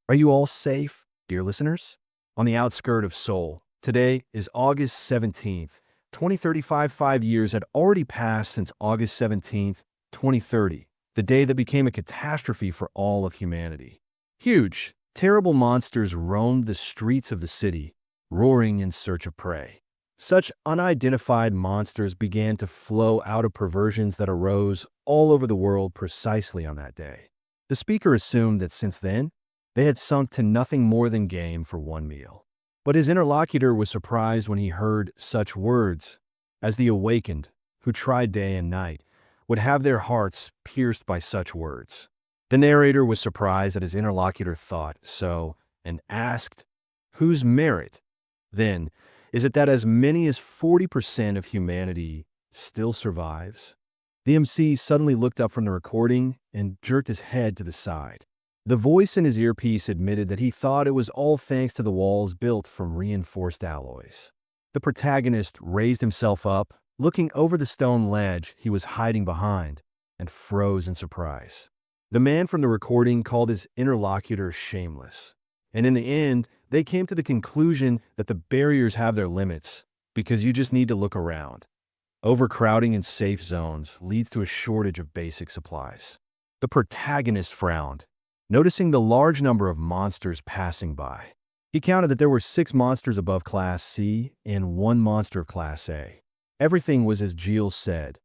Are you all safe, dear listeners? On the outskirt of Seoul, today is August 17th, 2035. 5 years had already passed since August 17th, 2030, the day that became a catastrophe for all of humanity. Huge, terrible monsters roamed the streets of the city, roaring in search of prey. Such unidentified monsters began to flow out of perversions that arose all over the world precisely on that day. The speaker assumed that since then, they had sunk to nothing more than game for one meal. But his interlocutor was surprised when he heard such words as the awakened, who tried day and night, would have their hearts pierced by such words. The narrator was surprised that his interlocutor thought so and asked, "Whose merit, then, is it that as many as 40% of humanity still survives?" The MC suddenly looked up from the recording and jerked his head to the side. The voice in his earpiece admitted that he thought it was all thanks to the walls built from reinforced alloys. The protagonist raised himself up, looking over the stone ledge he was hiding behind, and froze in surprise. The man from the recording called his interlocutor shameless, and in the end, they came to the conclusion that the barriers have their limits, because you just need to look around. Overcrowding in safe zones leads to a shortage of basic supplies. The protagonist frowned, noticing the large number of monsters passing by. He counted that there were 6 monsters above Class C and 1 monster of Class A. Everything was as Giles said,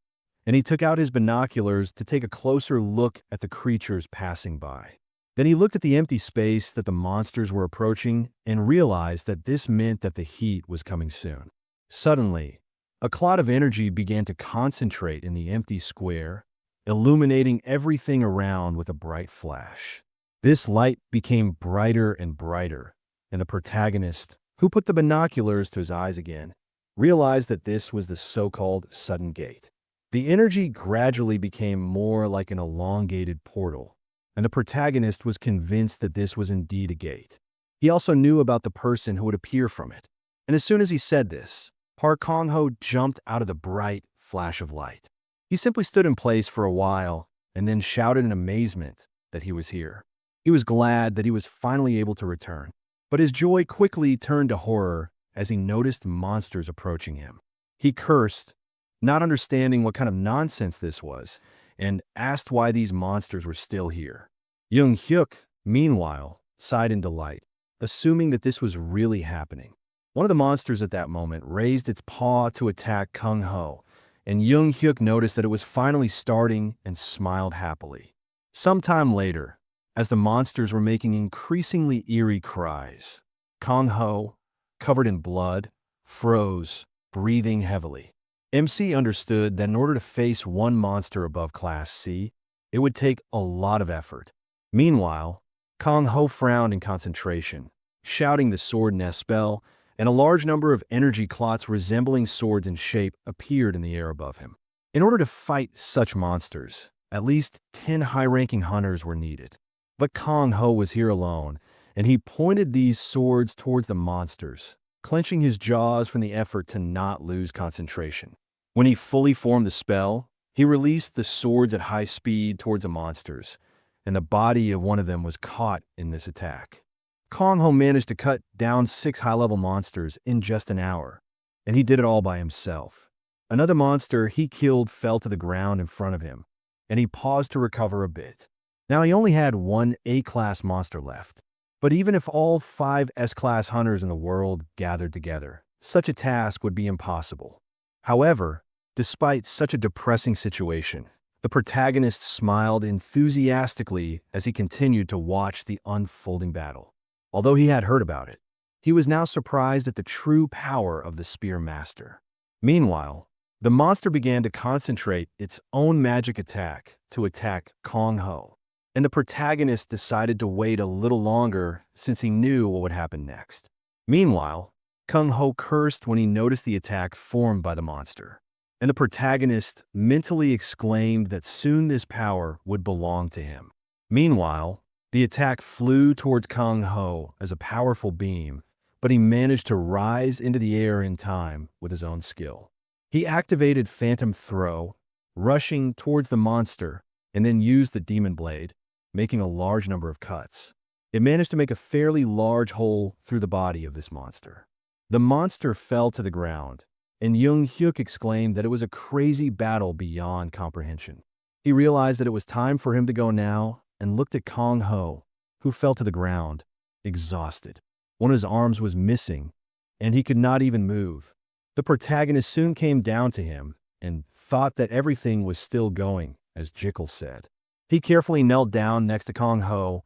and he took out his binoculars to take a closer look at the creatures passing by. Then he looked at the empty space that the monsters were approaching and realized that this meant that the heat was coming soon. Suddenly, a cloud of energy began to concentrate in the empty square, illuminating everything around with a bright flash. This light became brighter and brighter, and the protagonist, who put the binoculars to his eyes again, realized that this was the so-called sudden gate. The energy gradually became more like an elongated portal, and the protagonist was convinced that this was indeed a gate. He also knew about the person who would appear from it, and as soon as he said this, Park Kong-ho jumped out of the bright flash of light. He simply stood in place for a while and then shouted in amazement that he was here. He was glad that he was finally able to return, but his joy quickly turned to horror as he noticed monsters approaching him. He cursed, not understanding what kind of nonsense this was, and asked why these monsters were still here. Junhyuk, meanwhile, sighed in delight, assuming that this was really happening. One of the monsters at that moment raised its paw to attack Kung-ho, and Junhyuk noticed that it was finally starting and smiled happily. Sometime later, as the monsters were making increasingly eerie cries, Kung-ho, covered in blood, froze, breathing heavily. MC understood that in order to face one monster above Class C, it would take a lot of effort. Meanwhile, Kung-ho frowned in concentration, shouting the sword nest spell, and a large number of energy clots resembling swords in shape appeared in the air above him. In order to fight such monsters, at least 10 high-ranking hunters were needed. But Kong-ho was here alone, and he pointed these swords towards the monsters, clenching his jaws from the effort to not lose concentration. When he fully formed the spell, he released the swords at high speed towards the monsters, and the body of one of them was caught in this attack. Kong-ho managed to cut down 6 high-level monsters in just an hour, and he did it all by himself. Another monster he killed fell to the ground in front of him, and he paused to recover a bit. Now he only had 1 A-class monster left, but even if all 5 S-class hunters in the world gathered together, such a task would be impossible. However, despite such a depressing situation, the protagonist smiled enthusiastically as he continued to watch the unfolding battle. Although he had heard about it, he was now surprised at the true power of the Spear Master. Meanwhile, the monster began to concentrate its own magic attack to attack Kong-ho, and the protagonist decided to wait a little longer since he knew what would happen next. Meanwhile, Kung-ho cursed when he noticed the attack formed by the monster, and the protagonist mentally exclaimed that soon this power would belong to him. Meanwhile, the attack flew towards Kung-ho as a powerful beam, but he managed to rise into the air in time with his own skill. He activated Phantom Throw, rushing towards the monster, and then used the Demon Blade, making a large number of cuts. It managed to make a fairly large hole through the body of this monster. The monster fell to the ground, and Junhyuk exclaimed that it was a crazy battle beyond comprehension. He realized that it was time for him to go now and looked at Kong Ho, who fell to the ground, exhausted. One of his arms was missing, and he could not even move. The protagonist soon came down to him and thought that everything was still going, as Jekyll said. He carefully knelt down next to Kong Ho,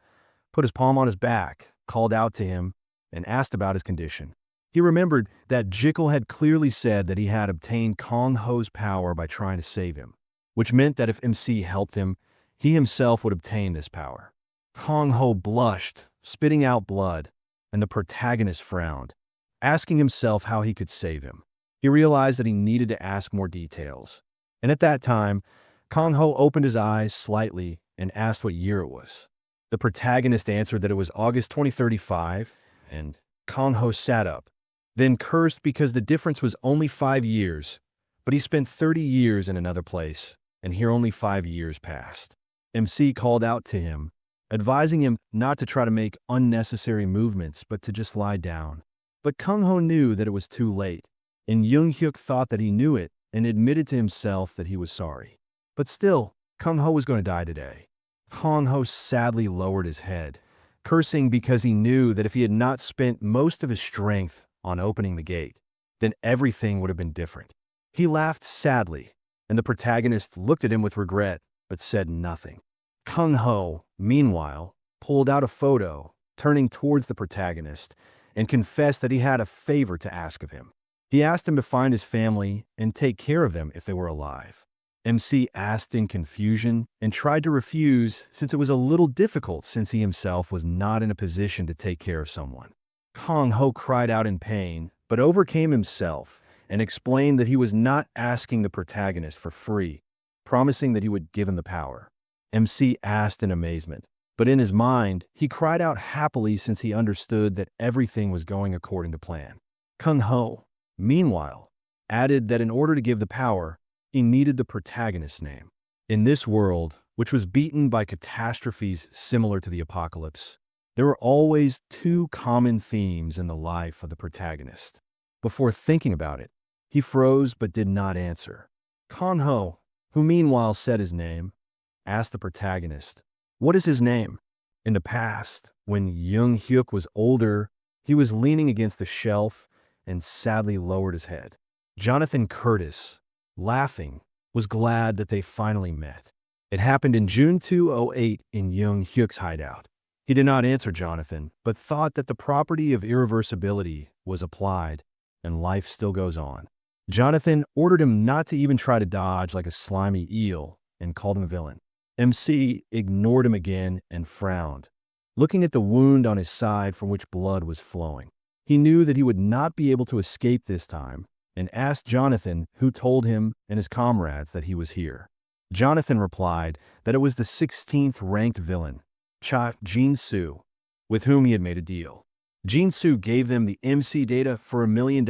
put his palm on his back, called out to him, and asked about his condition. He remembered that Jekyll had clearly said that he had obtained Kong Ho's power by trying to save him, which meant that if MC helped him, he himself would obtain this power. Kong Ho blushed, spitting out blood, and the protagonist frowned, asking himself how he could save him. He realized that he needed to ask more details. And at that time, Kong Ho opened his eyes slightly and asked what year it was. The protagonist answered that it was August 2035, and Kong Ho sat up, then cursed because the difference was only 5 years, but he spent 30 years in another place, and here only 5 years passed. MC called out to him, advising him not to try to make unnecessary movements, but to just lie down. But Kong Ho knew that it was too late, and Junhyuk thought that he knew it and admitted to himself that he was sorry. But still, Kong Ho was going to die today. Kong Ho sadly lowered his head, cursing because he knew that if he had not spent most of his strength on opening the gate, then everything would have been different. He laughed sadly, and the protagonist looked at him with regret, but said nothing. Kong Ho, meanwhile, pulled out a photo, turning towards the protagonist, and confessed that he had a favor to ask of him. He asked him to find his family and take care of them if they were alive. MC asked in confusion and tried to refuse since it was a little difficult since he himself was not in a position to take care of someone. Kong Ho cried out in pain, but overcame himself and explained that he was not asking the protagonist for free, promising that he would give him the power. MC asked in amazement, but in his mind, he cried out happily since he understood that everything was going according to plan. Kong Ho, meanwhile, added that in order to give the power, he needed the protagonist's name. In this world, which was beaten by catastrophes similar to the apocalypse, there were always two common themes in the life of the protagonist. Before thinking about it, he froze but did not answer. Kong Ho, who meanwhile said his name, asked the protagonist, "What is his name?" In the past, when Junhyuk was older, he was leaning against the shelf and sadly lowered his head. Jonathan Curtis, laughing, was glad that they finally met. It happened in June 2008 in Junhyuk's hideout. He did not answer Jonathan, but thought that the property of irreversibility was applied, and life still goes on. Jonathan ordered him not to even try to dodge like a slimy eel and called him a villain. MC ignored him again and frowned, looking at the wound on his side from which blood was flowing. He knew that he would not be able to escape this time, and asked Jonathan who told him and his comrades that he was here. Jonathan replied that it was the 16th ranked villain, Jin-soo, with whom he had made a deal. Jin-soo gave them the MC data for $1 million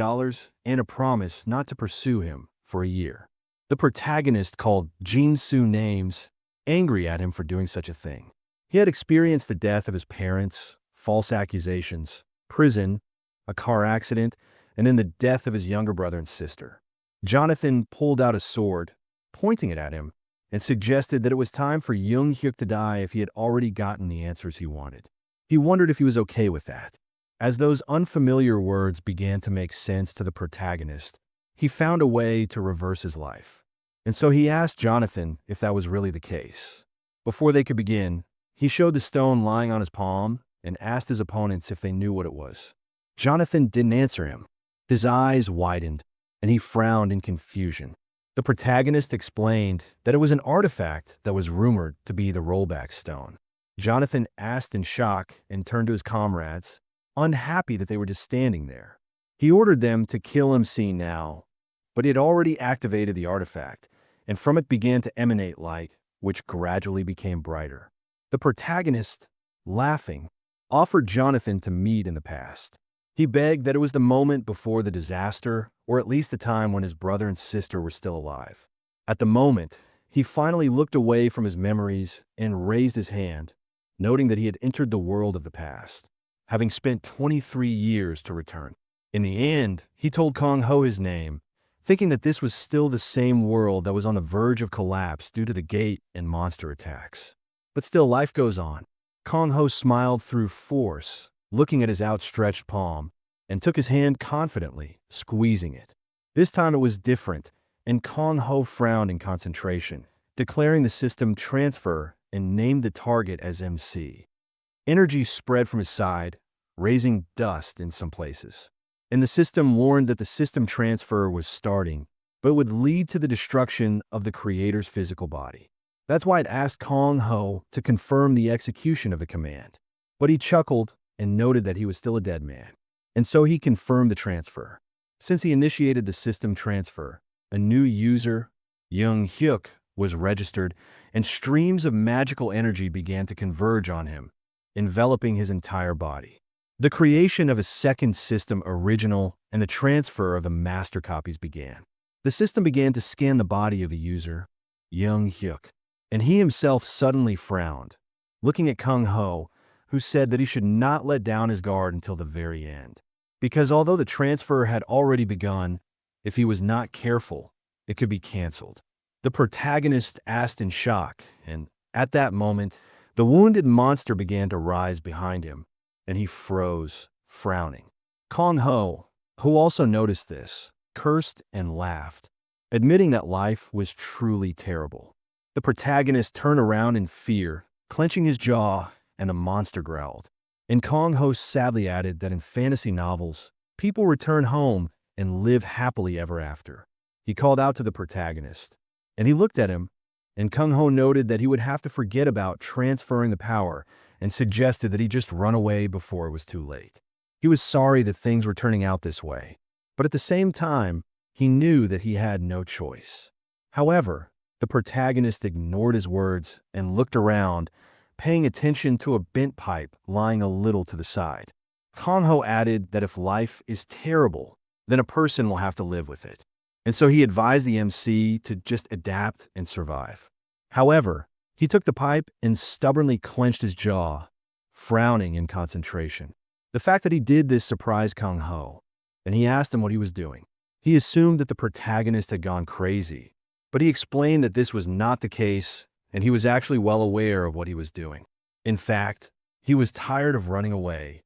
and a promise not to pursue him for a year. The protagonist called Jin-soo names, angry at him for doing such a thing. He had experienced the death of his parents, false accusations, prison, a car accident, and then the death of his younger brother and sister. Jonathan pulled out a sword, pointing it at him, and suggested that it was time for Junhyuk to die if he had already gotten the answers he wanted. He wondered if he was okay with that. As those unfamiliar words began to make sense to the protagonist, he found a way to reverse his life. And so he asked Jonathan if that was really the case. Before they could begin, he showed the stone lying on his palm and asked his opponents if they knew what it was. Jonathan didn't answer him. His eyes widened, and he frowned in confusion. The protagonist explained that it was an artifact that was rumored to be the rollback stone. Jonathan asked in shock and turned to his comrades, unhappy that they were just standing there. He ordered them to kill MC now, but he had already activated the artifact, and from it began to emanate light, which gradually became brighter. The protagonist, laughing, offered Jonathan to meet in the past. He begged that it was the moment before the disaster, or at least the time when his brother and sister were still alive. At the moment, he finally looked away from his memories and raised his hand, noting that he had entered the world of the past, having spent 23 years to return. In the end, he told Kong Ho his name, thinking that this was still the same world that was on the verge of collapse due to the gate and monster attacks. But still, life goes on. Kong Ho smiled through force, looking at his outstretched palm, and took his hand confidently, squeezing it. This time it was different, and Kong Ho frowned in concentration, declaring the system transfer and named the target as MC. Energy spread from his side, raising dust in some places. And the system warned that the system transfer was starting, but would lead to the destruction of the creator's physical body. That's why it asked Kong Ho to confirm the execution of the command. But he chuckled and noted that he was still a dead man. And so he confirmed the transfer. Since he initiated the system transfer, a new user, Junhyuk, was registered, and streams of magical energy began to converge on him, enveloping his entire body. The creation of a second system original and the transfer of the master copies began. The system began to scan the body of a user, Junhyuk, and he himself suddenly frowned, looking at Kong Ho, who said that he should not let down his guard until the very end. Because although the transfer had already begun, if he was not careful, it could be canceled. The protagonist asked in shock, and at that moment, the wounded monster began to rise behind him, and he froze, frowning. Kong Ho, who also noticed this, cursed and laughed, admitting that life was truly terrible. The protagonist turned around in fear, clenching his jaw, and the monster growled. And Kong Ho sadly added that in fantasy novels, people return home and live happily ever after. He called out to the protagonist, and he looked at him, and Kong Ho noted that he would have to forget about transferring the power and suggested that he just run away before it was too late. He was sorry that things were turning out this way, but at the same time, he knew that he had no choice. However, the protagonist ignored his words and looked around, paying attention to a bent pipe lying a little to the side. Kong Ho added that if life is terrible, then a person will have to live with it. And so he advised the MC to just adapt and survive. However, he took the pipe and stubbornly clenched his jaw, frowning in concentration. The fact that he did this surprised Kong Ho, and he asked him what he was doing. He assumed that the protagonist had gone crazy, but he explained that this was not the case, and he was actually well aware of what he was doing. In fact, he was tired of running away,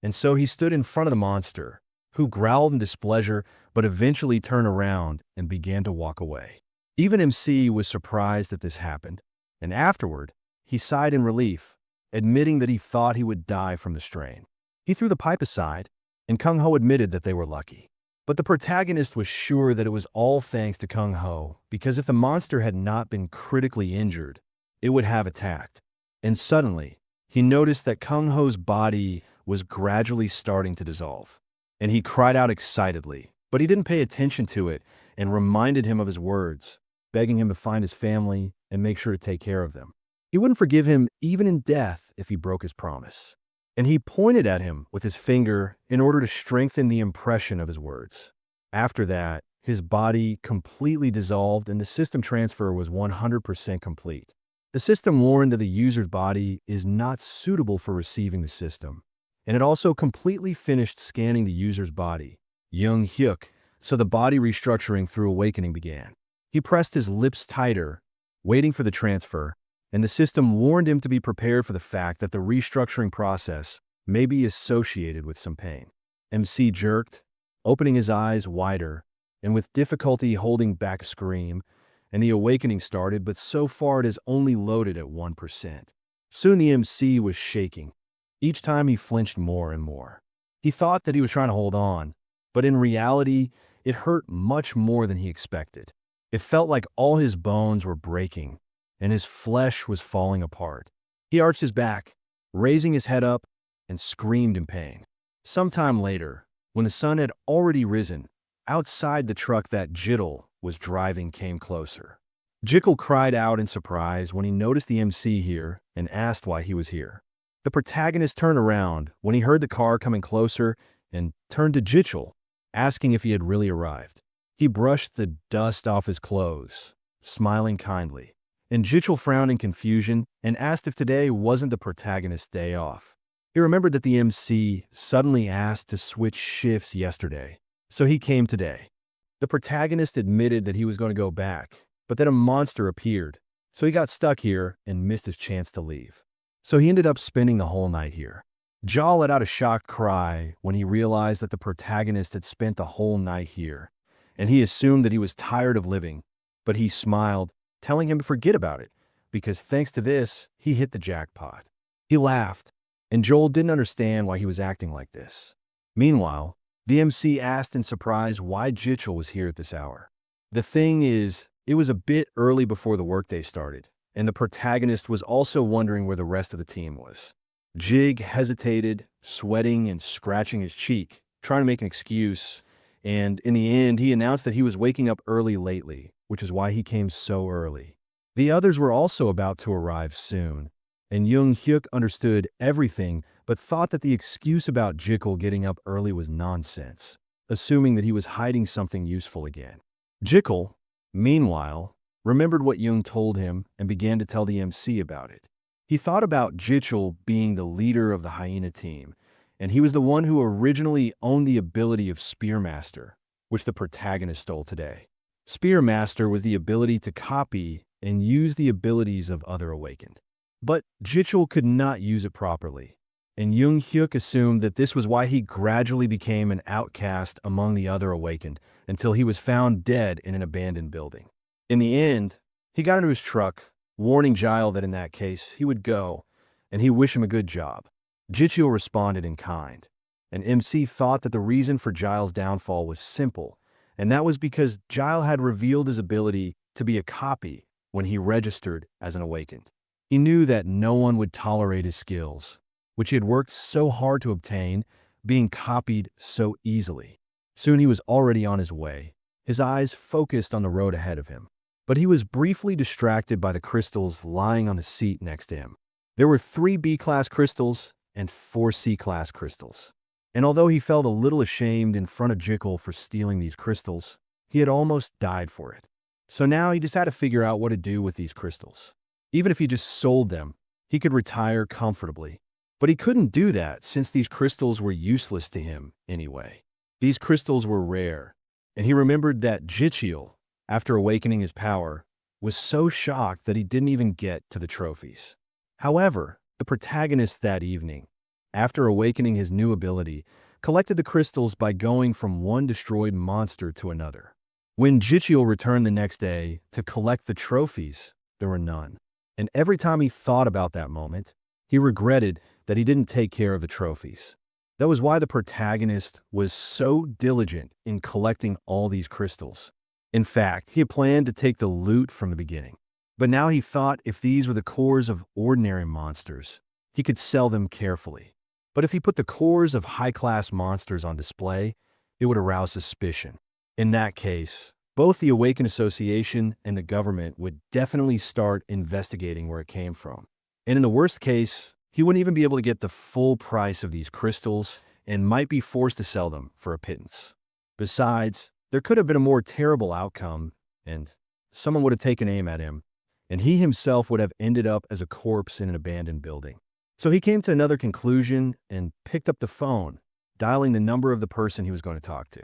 and so he stood in front of the monster, who growled in displeasure but eventually turned around and began to walk away. Even MC was surprised that this happened, and afterward, he sighed in relief, admitting that he thought he would die from the strain. He threw the pipe aside, and Kong Ho admitted that they were lucky. But the protagonist was sure that it was all thanks to Kong Ho, because if the monster had not been critically injured, it would have attacked. And suddenly, he noticed that Kong Ho's body was gradually starting to dissolve. And he cried out excitedly, but he didn't pay attention to it and reminded him of his words, begging him to find his family and make sure to take care of them. He wouldn't forgive him even in death if he broke his promise. And he pointed at him with his finger in order to strengthen the impression of his words. After that, his body completely dissolved and the system transfer was 100% complete. The system warned that the user's body is not suitable for receiving the system, and it also completely finished scanning the user's body, Junhyuk, so the body restructuring through awakening began. He pressed his lips tighter, waiting for the transfer, and the system warned him to be prepared for the fact that the restructuring process may be associated with some pain. MC jerked, opening his eyes wider, and with difficulty holding back a scream, and the awakening started, but so far it is only loaded at 1%. Soon the MC was shaking. Each time he flinched more and more. He thought that he was trying to hold on, but in reality, it hurt much more than he expected. It felt like all his bones were breaking, and his flesh was falling apart. He arched his back, raising his head up, and screamed in pain. Sometime later, when the sun had already risen, outside the truck that Jiddle was driving came closer. Jickle cried out in surprise when he noticed the MC here and asked why he was here. The protagonist turned around when he heard the car coming closer and turned to Jichel, asking if he had really arrived. He brushed the dust off his clothes, smiling kindly, And Jichel frowned in confusion and asked if today wasn't the protagonist's day off. He remembered that the MC suddenly asked to switch shifts yesterday, so he came today. The protagonist admitted that he was going to go back, but then a monster appeared, so he got stuck here and missed his chance to leave. So he ended up spending the whole night here. Jaw let out a shocked cry when he realized that the protagonist had spent the whole night here, and he assumed that he was tired of living, but he smiled, telling him to forget about it, because thanks to this, he hit the jackpot. He laughed, and Joel didn't understand why he was acting like this. Meanwhile, the MC asked in surprise why Jichel was here at this hour. The thing is, it was a bit early before the workday started, and the protagonist was also wondering where the rest of the team was. Jig hesitated, sweating and scratching his cheek, trying to make an excuse, and in the end, he announced that he was waking up early lately, which is why he came so early. The others were also about to arrive soon, and Junhyuk understood everything but thought that the excuse about Jichel getting up early was nonsense, assuming that he was hiding something useful again. Jichel, meanwhile, remembered what Jung told him and began to tell the MC about it. He thought about Jichel being the leader of the hyena team, and he was the one who originally owned the ability of Spearmaster, which the protagonist stole today. Spearmaster was the ability to copy and use the abilities of other awakened. But Jichel could not use it properly, and Junhyuk assumed that this was why he gradually became an outcast among the other awakened until he was found dead in an abandoned building. In the end, he got into his truck, warning Gile that in that case he would go, and he wished him a good job. Jichel responded in kind, and MC thought that the reason for Gile's downfall was simple, and that was because Gile had revealed his ability to be a copy when he registered as an awakened. He knew that no one would tolerate his skills, which he had worked so hard to obtain, being copied so easily. Soon he was already on his way, his eyes focused on the road ahead of him. But he was briefly distracted by the crystals lying on the seat next to him. There were 3 B-class crystals and 4 C-class crystals. And although he felt a little ashamed in front of Jichel for stealing these crystals, he had almost died for it. So now he just had to figure out what to do with these crystals. Even if he just sold them, he could retire comfortably. But he couldn't do that since these crystals were useless to him anyway. These crystals were rare, and he remembered that Jichel, after awakening his power, was so shocked that he didn't even get to the trophies. However, the protagonist that evening, after awakening his new ability, collected the crystals by going from one destroyed monster to another. When Jichel returned the next day to collect the trophies, there were none. And every time he thought about that moment, he regretted that he didn't take care of the trophies. That was why the protagonist was so diligent in collecting all these crystals. In fact, he had planned to take the loot from the beginning. But now he thought if these were the cores of ordinary monsters, he could sell them carefully. But if he put the cores of high-class monsters on display, it would arouse suspicion. In that case, both the Awakened Association and the government would definitely start investigating where it came from. And in the worst case, he wouldn't even be able to get the full price of these crystals and might be forced to sell them for a pittance. Besides, there could have been a more terrible outcome, and someone would have taken aim at him, and he himself would have ended up as a corpse in an abandoned building. So he came to another conclusion and picked up the phone, dialing the number of the person he was going to talk to.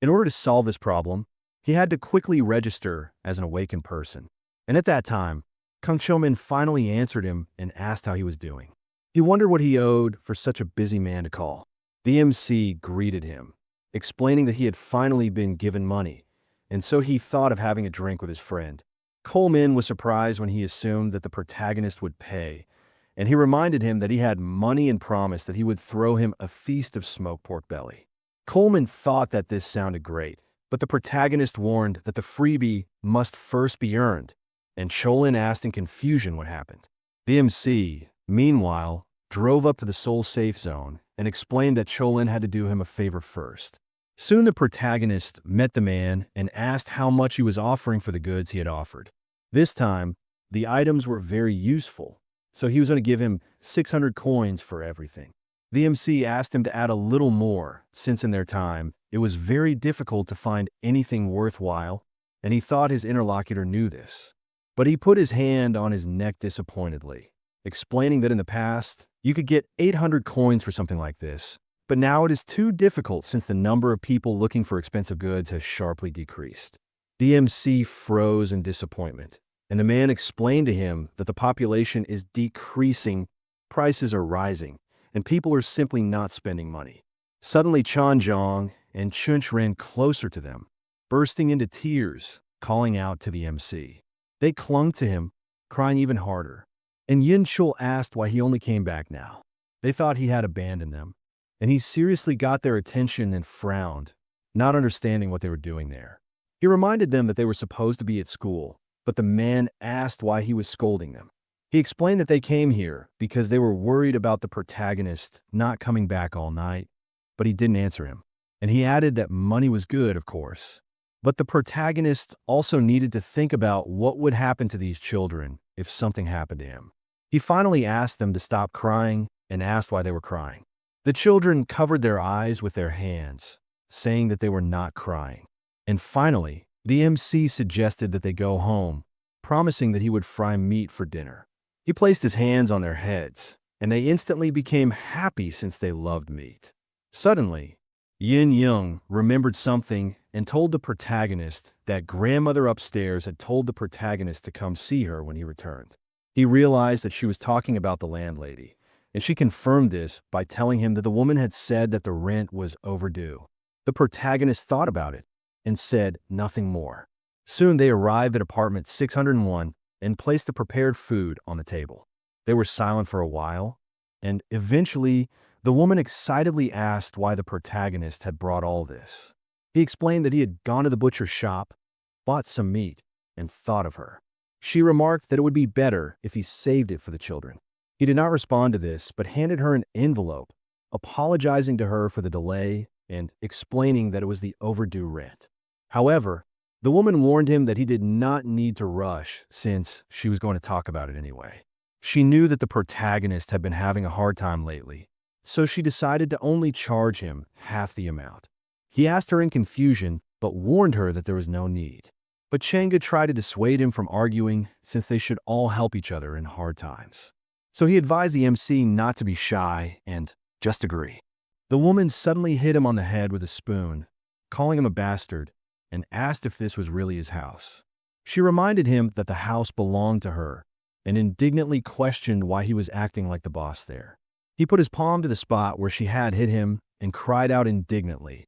In order to solve this problem, he had to quickly register as an awakened person. And at that time, Kang Chomin finally answered him and asked how he was doing. He wondered what he owed for such a busy man to call. The MC greeted him, explaining that he had finally been given money, and so he thought of having a drink with his friend. Coleman was surprised when he assumed that the protagonist would pay, and he reminded him that he had money and promised that he would throw him a feast of smoked pork belly. Coleman thought that this sounded great, but the protagonist warned that the freebie must first be earned, and Cholin asked in confusion what happened. The MC, meanwhile, drove up to the Soul Safe Zone and explained that Cholin had to do him a favor first. Soon the protagonist met the man and asked how much he was offering for the goods he had offered. This time, the items were very useful, so he was going to give him 600 coins for everything. The MC asked him to add a little more, since in their time, it was very difficult to find anything worthwhile, and he thought his interlocutor knew this. But he put his hand on his neck disappointedly, explaining that in the past, you could get 800 coins for something like this, but now it is too difficult since the number of people looking for expensive goods has sharply decreased. The MC froze in disappointment, and the man explained to him that the population is decreasing, prices are rising, and people are simply not spending money. Suddenly Chanjong and Chunch ran closer to them, bursting into tears, calling out to the MC. They clung to him, crying even harder, and Yin Chul asked why he only came back now. They thought he had abandoned them, and he seriously got their attention and frowned, not understanding what they were doing there. He reminded them that they were supposed to be at school, but the man asked why he was scolding them. He explained that they came here because they were worried about the protagonist not coming back all night, but he didn't answer him. And he added that money was good, of course, but the protagonist also needed to think about what would happen to these children if something happened to him. He finally asked them to stop crying and asked why they were crying. The children covered their eyes with their hands, saying that they were not crying. And finally, the MC suggested that they go home, promising that he would fry meat for dinner. He placed his hands on their heads, and they instantly became happy since they loved meat. Suddenly, Yin Young remembered something and told the protagonist that grandmother upstairs had told the protagonist to come see her when he returned. He realized that she was talking about the landlady, and she confirmed this by telling him that the woman had said that the rent was overdue. The protagonist thought about it and said nothing more. Soon they arrived at apartment 601 and placed the prepared food on the table. They were silent for a while, and eventually the woman excitedly asked why the protagonist had brought all this. He explained that he had gone to the butcher's shop, bought some meat, and thought of her. She remarked that it would be better if he saved it for the children. He did not respond to this, but handed her an envelope, apologizing to her for the delay and explaining that it was the overdue rent. However, the woman warned him that he did not need to rush since she was going to talk about it anyway. She knew that the protagonist had been having a hard time lately, so she decided to only charge him half the amount. He asked her in confusion, but warned her that there was no need. But Changa tried to dissuade him from arguing since they should all help each other in hard times. So he advised the MC not to be shy and just agree. The woman suddenly hit him on the head with a spoon, calling him a bastard, and asked if this was really his house. She reminded him that the house belonged to her and indignantly questioned why he was acting like the boss there. He put his palm to the spot where she had hit him and cried out indignantly,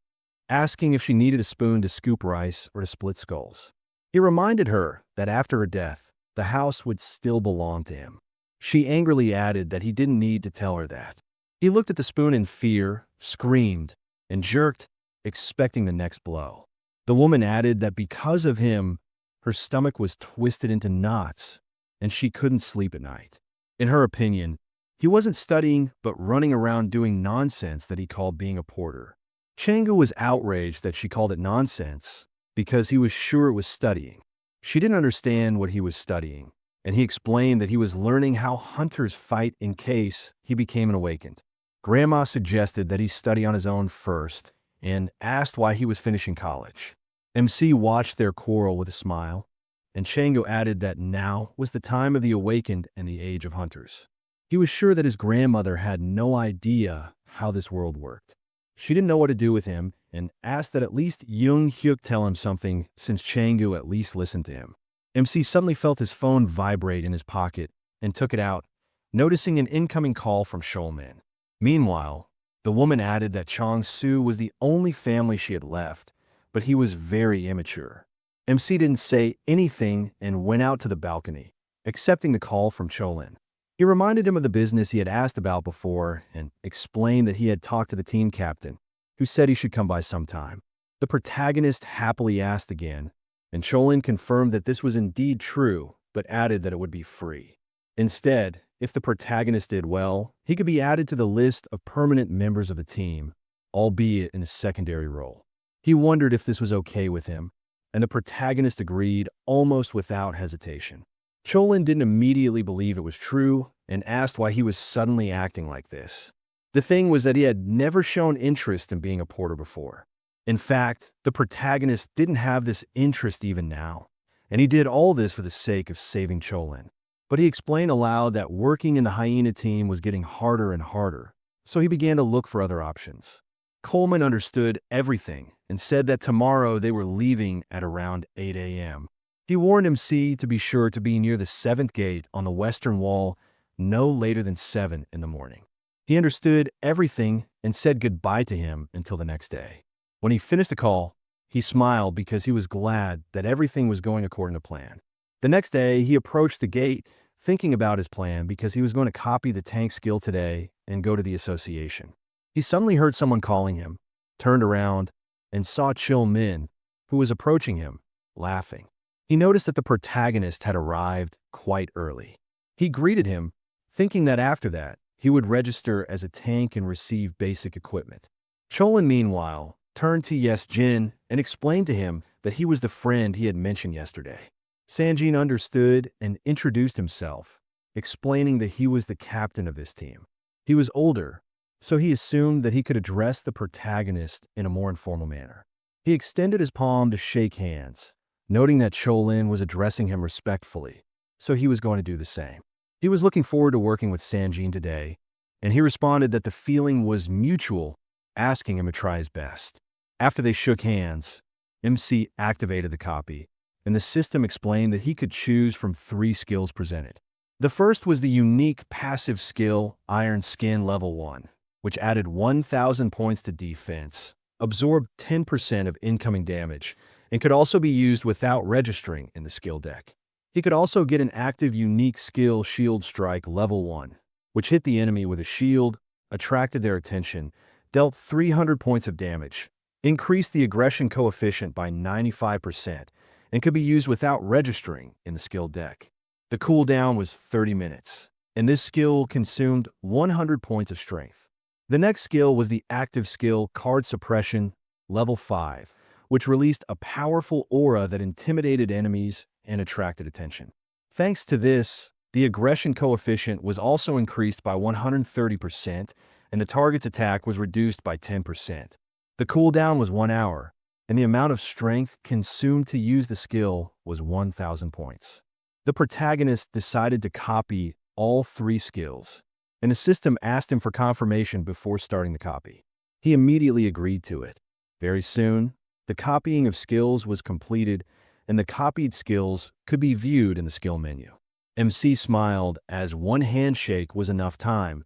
asking if she needed a spoon to scoop rice or to split skulls. He reminded her that after her death, the house would still belong to him. She angrily added that he didn't need to tell her that. He looked at the spoon in fear, screamed, and jerked, expecting the next blow. The woman added that because of him, her stomach was twisted into knots, and she couldn't sleep at night. In her opinion, he wasn't studying but running around doing nonsense that he called being a porter. Changa was outraged that she called it nonsense because he was sure it was studying. She didn't understand what he was studying, and he explained that he was learning how hunters fight in case he became an awakened. Grandma suggested that he study on his own first and asked why he was finishing college. MC watched their quarrel with a smile, and Chango added that now was the time of the awakened and the age of hunters. He was sure that his grandmother had no idea how this world worked. She didn't know what to do with him and asked that at least Junhyuk tell him something since Changu at least listened to him. MC suddenly felt his phone vibrate in his pocket and took it out, noticing an incoming call from Shulman. Meanwhile, the woman added that Chong Su was the only family she had left, but he was very immature. MC didn't say anything and went out to the balcony, accepting the call from Cholin. He reminded him of the business he had asked about before and explained that he had talked to the team captain, who said he should come by sometime. The protagonist happily asked again, and Cholin confirmed that this was indeed true, but added that it would be free. Instead, if the protagonist did well, he could be added to the list of permanent members of the team, albeit in a secondary role. He wondered if this was okay with him, and the protagonist agreed almost without hesitation. Cholin didn't immediately believe it was true and asked why he was suddenly acting like this. The thing was that he had never shown interest in being a porter before. In fact, the protagonist didn't have this interest even now, and he did all this for the sake of saving Cholin. But he explained aloud that working in the hyena team was getting harder and harder, so he began to look for other options. Coleman understood everything and said that tomorrow they were leaving at around 8 a.m. He warned MC to be sure to be near the 7th gate on the western wall no later than 7 in the morning. He understood everything and said goodbye to him until the next day. When he finished the call, he smiled because he was glad that everything was going according to plan. The next day, he approached the gate thinking about his plan because he was going to copy the tank skill today and go to the association. He suddenly heard someone calling him, turned around, and saw Chil Min, who was approaching him, laughing. He noticed that the protagonist had arrived quite early. He greeted him, thinking that after that, he would register as a tank and receive basic equipment. Cholin, meanwhile, turned to Yes Jin and explained to him that he was the friend he had mentioned yesterday. Sanjin understood and introduced himself, explaining that he was the captain of this team. He was older, so he assumed that he could address the protagonist in a more informal manner. He extended his palm to shake hands, noting that Cholin was addressing him respectfully, so he was going to do the same. He was looking forward to working with Sanjin today, and he responded that the feeling was mutual, asking him to try his best. After they shook hands, MC activated the copy, and the system explained that he could choose from 3 skills presented. The first was the unique passive skill Iron Skin Level 1, which added 1,000 points to defense, absorbed 10% of incoming damage, and could also be used without registering in the skill deck. He could also get an active unique skill Shield Strike Level 1, which hit the enemy with a shield, attracted their attention, dealt 300 points of damage, increased the aggression coefficient by 95%, and could be used without registering in the skill deck. The cooldown was 30 minutes, and this skill consumed 100 points of strength. The next skill was the active skill Card Suppression Level 5, which released a powerful aura that intimidated enemies and attracted attention. Thanks to this, the aggression coefficient was also increased by 130%, and the target's attack was reduced by 10%. The cooldown was 1 hour, and the amount of strength consumed to use the skill was 1,000 points. The protagonist decided to copy all 3 skills, and the system asked him for confirmation before starting the copy. He immediately agreed to it. Very soon, the copying of skills was completed, and the copied skills could be viewed in the skill menu. MC smiled as one handshake was enough time,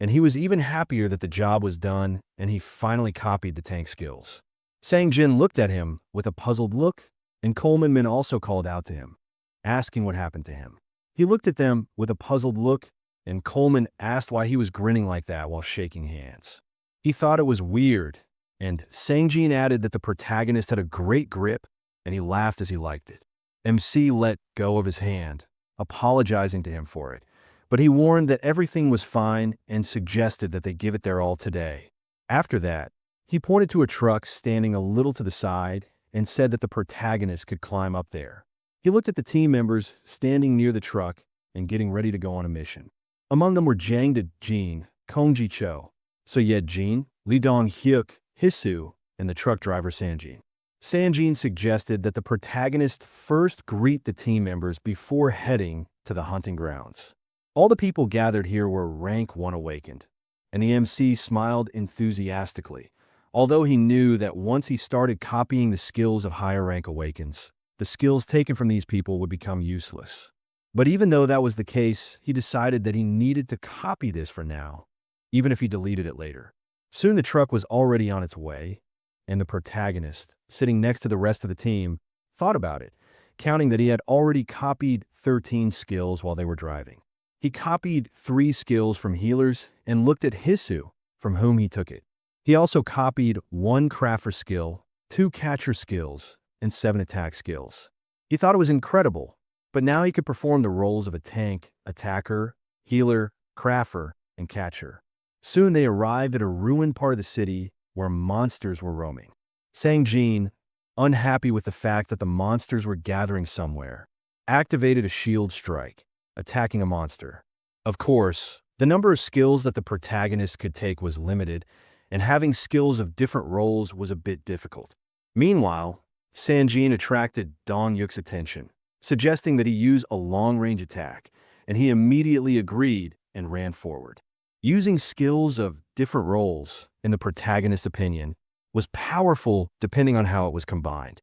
and he was even happier that the job was done and he finally copied the tank skills. Sang Jin looked at him with a puzzled look, and Coleman Min also called out to him, asking what happened to him. He looked at them with a puzzled look, and Coleman asked why he was grinning like that while shaking hands. He thought it was weird, and Sangjin added that the protagonist had a great grip, and he laughed as he liked it. MC let go of his hand, apologizing to him for it, but he warned that everything was fine and suggested that they give it their all today. After that, he pointed to a truck standing a little to the side and said that the protagonist could climb up there. He looked at the team members standing near the truck and getting ready to go on a mission. Among them were Jang De-jin, Kongji Cho, Soyed Jin, Lee Dong-hyuk, Hisu, and the truck driver Sanjin. Sanjin suggested that the protagonist first greet the team members before heading to the hunting grounds. All the people gathered here were rank 1 awakened, and the MC smiled enthusiastically, although he knew that once he started copying the skills of higher rank awakens, the skills taken from these people would become useless. But even though that was the case, he decided that he needed to copy this for now, even if he deleted it later. Soon the truck was already on its way, and the protagonist, sitting next to the rest of the team, thought about it, counting that he had already copied 13 skills while they were driving. He copied 3 skills from healers and looked at Hisu, from whom he took it. He also copied 1 crafter skill, 2 catcher skills, and 7 attack skills. He thought it was incredible, but now he could perform the roles of a tank, attacker, healer, crafter, and catcher. Soon they arrived at a ruined part of the city where monsters were roaming. Sangjin, unhappy with the fact that the monsters were gathering somewhere, activated a shield strike, attacking a monster. Of course, the number of skills that the protagonist could take was limited, and having skills of different roles was a bit difficult. Meanwhile, Sanjin attracted Dong-hyuk's attention, suggesting that he use a long-range attack, and he immediately agreed and ran forward. Using skills of different roles, in the protagonist's opinion, was powerful depending on how it was combined.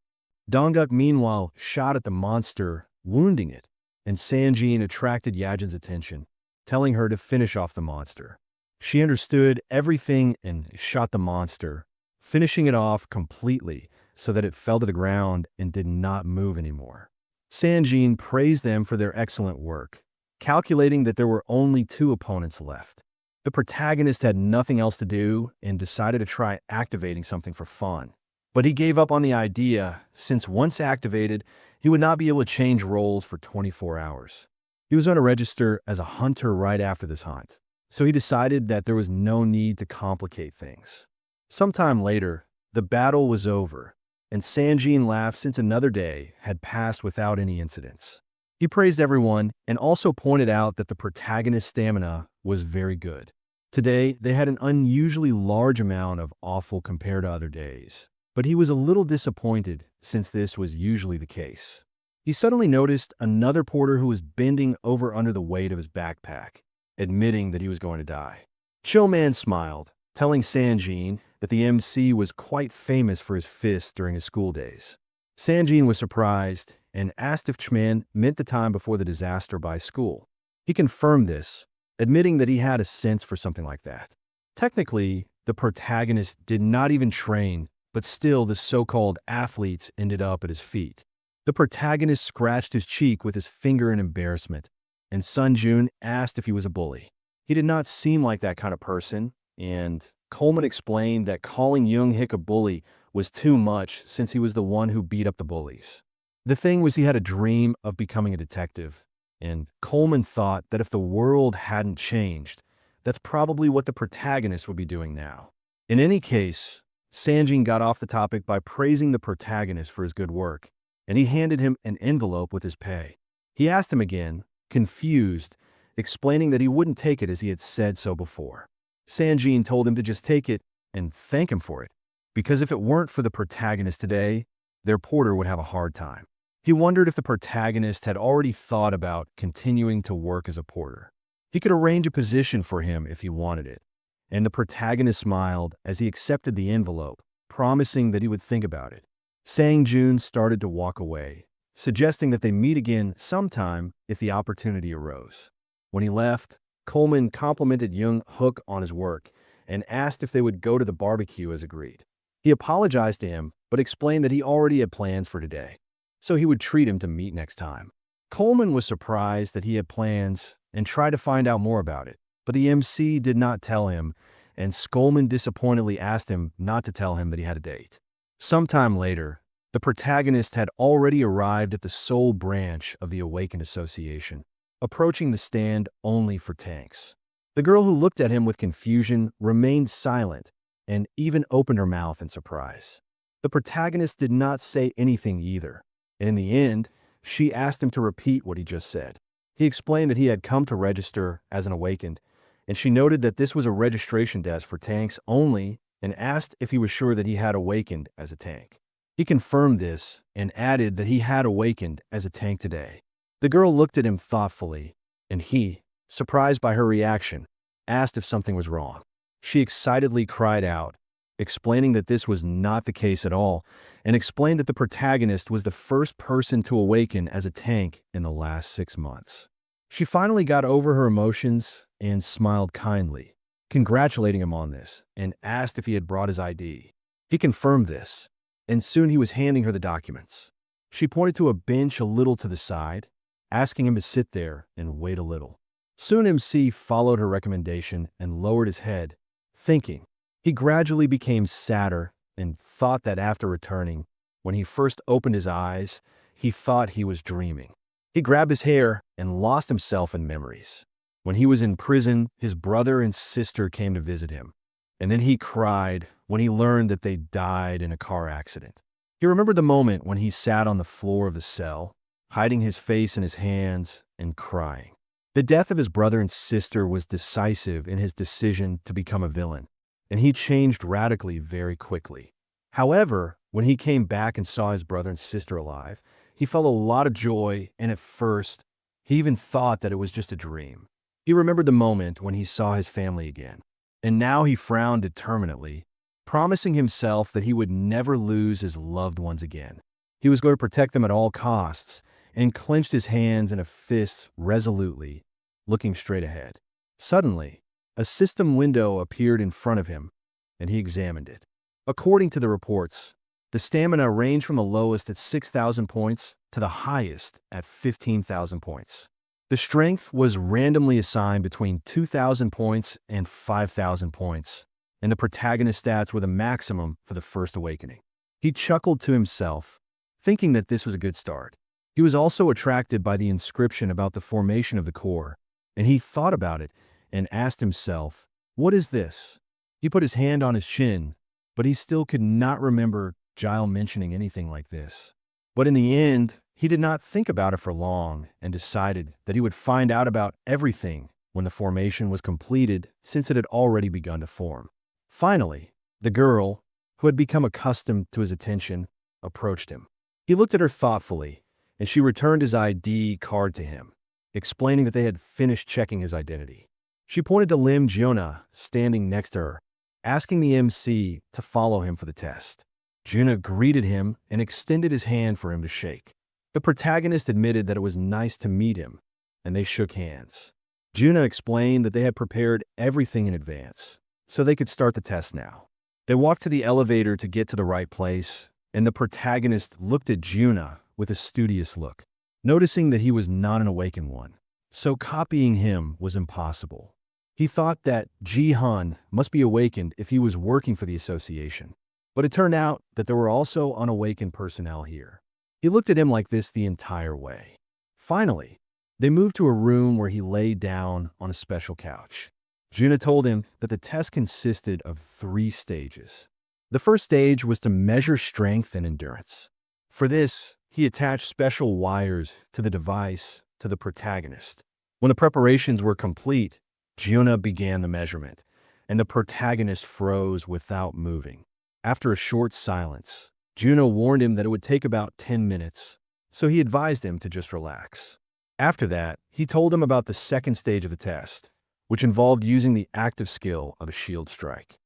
Dongguk, meanwhile, shot at the monster, wounding it, and Sanjin attracted Yajin's attention, telling her to finish off the monster. She understood everything and shot the monster, finishing it off completely so that it fell to the ground and did not move anymore. Sanjin praised them for their excellent work, calculating that there were only 2 opponents left. The protagonist had nothing else to do and decided to try activating something for fun. But he gave up on the idea, since once activated, he would not be able to change roles for 24 hours. He was going to register as a hunter right after this hunt, so he decided that there was no need to complicate things. Sometime later, the battle was over, and Sanjin laughed since another day had passed without any incidents. He praised everyone and also pointed out that the protagonist's stamina was very good. Today, they had an unusually large amount of offal compared to other days, but he was a little disappointed since this was usually the case. He suddenly noticed another porter who was bending over under the weight of his backpack, admitting that he was going to die. Chillman smiled, telling Sanjin that the MC was quite famous for his fists during his school days. Sanjin was surprised and asked if Chman meant the time before the disaster by school. He confirmed this, admitting that he had a sense for something like that. Technically, the protagonist did not even train, but still the so-called athletes ended up at his feet. The protagonist scratched his cheek with his finger in embarrassment, and Sunjun asked if he was a bully. He did not seem like that kind of person, and Coleman explained that calling Junhyuk a bully was too much since he was the one who beat up the bullies. The thing was, he had a dream of becoming a detective, and Coleman thought that if the world hadn't changed, that's probably what the protagonist would be doing now. In any case, Sanjin got off the topic by praising the protagonist for his good work, and he handed him an envelope with his pay. He asked him again, confused, explaining that he wouldn't take it as he had said so before. Sanjin told him to just take it and thank him for it, because if it weren't for the protagonist today, their porter would have a hard time. He wondered if the protagonist had already thought about continuing to work as a porter. He could arrange a position for him if he wanted it, and the protagonist smiled as he accepted the envelope, promising that he would think about it. Sangjun started to walk away, suggesting that they meet again sometime if the opportunity arose. When he left, Coleman complimented Junhyuk on his work and asked if they would go to the barbecue as agreed. He apologized to him, but explained that he already had plans for today, so he would treat him to meet next time. Coleman was surprised that he had plans and tried to find out more about it, but the MC did not tell him, and Coleman disappointedly asked him not to tell him that he had a date. Sometime later, the protagonist had already arrived at the sole branch of the Awakened Association, approaching the stand only for tanks. The girl who looked at him with confusion remained silent and even opened her mouth in surprise. The protagonist did not say anything either, and in the end, she asked him to repeat what he just said. He explained that he had come to register as an Awakened, and she noted that this was a registration desk for tanks only and asked if he was sure that he had awakened as a tank. He confirmed this and added that he had awakened as a tank today. The girl looked at him thoughtfully, and he, surprised by her reaction, asked if something was wrong. She excitedly cried out, explaining that this was not the case at all, and explained that the protagonist was the first person to awaken as a tank in the last 6 months. She finally got over her emotions and smiled kindly, congratulating him on this, and asked if he had brought his ID. He confirmed this, and soon he was handing her the documents. She pointed to a bench a little to the side, asking him to sit there and wait a little. Soon MC followed her recommendation and lowered his head, thinking. He gradually became sadder and thought that after returning, when he first opened his eyes, he thought he was dreaming. He grabbed his hair and lost himself in memories. When he was in prison, his brother and sister came to visit him, and then he cried when he learned that they died in a car accident. He remembered the moment when he sat on the floor of the cell, hiding his face in his hands and crying. The death of his brother and sister was decisive in his decision to become a villain, and he changed radically very quickly. However, when he came back and saw his brother and sister alive, He felt a lot of joy, and at first, he even thought that it was just a dream. He remembered the moment when he saw his family again, and now he frowned determinedly, promising himself that he would never lose his loved ones again. He was going to protect them at all costs, and clenched his hands in a fist resolutely, looking straight ahead. Suddenly, a system window appeared in front of him, and he examined it. According to the reports, the stamina ranged from the lowest at 6,000 points to the highest at 15,000 points. The strength was randomly assigned between 2,000 points and 5,000 points, and the protagonist stats were the maximum for the first awakening. He chuckled to himself, thinking that this was a good start. He was also attracted by the inscription about the formation of the core, and he thought about it and asked himself, "What is this?" He put his hand on his chin, but he still could not remember Giles mentioning anything like this. But in the end, he did not think about it for long and decided that he would find out about everything when the formation was completed, since it had already begun to form. Finally, the girl, who had become accustomed to his attention, approached him. He looked at her thoughtfully, and she returned his ID card to him, explaining that they had finished checking his identity. She pointed to Lim Junhyuk standing next to her, asking the MC to follow him for the test. Junhyuk greeted him and extended his hand for him to shake. The protagonist admitted that it was nice to meet him, and they shook hands. Junhyuk explained that they had prepared everything in advance, so they could start the test now. They walked to the elevator to get to the right place, and the protagonist looked at Junhyuk with a studious look, noticing that he was not an awakened one, so copying him was impossible. He thought that Ji-hun must be awakened if he was working for the association, but it turned out that there were also unawakened personnel here. He looked at him like this the entire way. Finally, they moved to a room where he lay down on a special couch. Junhyuk told him that the test consisted of 3 stages. The first stage was to measure strength and endurance. For this, he attached special wires to the device to the protagonist. When the preparations were complete, Junhyuk began the measurement, and the protagonist froze without moving. After a short silence, Junhyuk warned him that it would take about 10 minutes, so he advised him to just relax. After that, he told him about the second stage of the test, which involved using the active skill of a shield strike.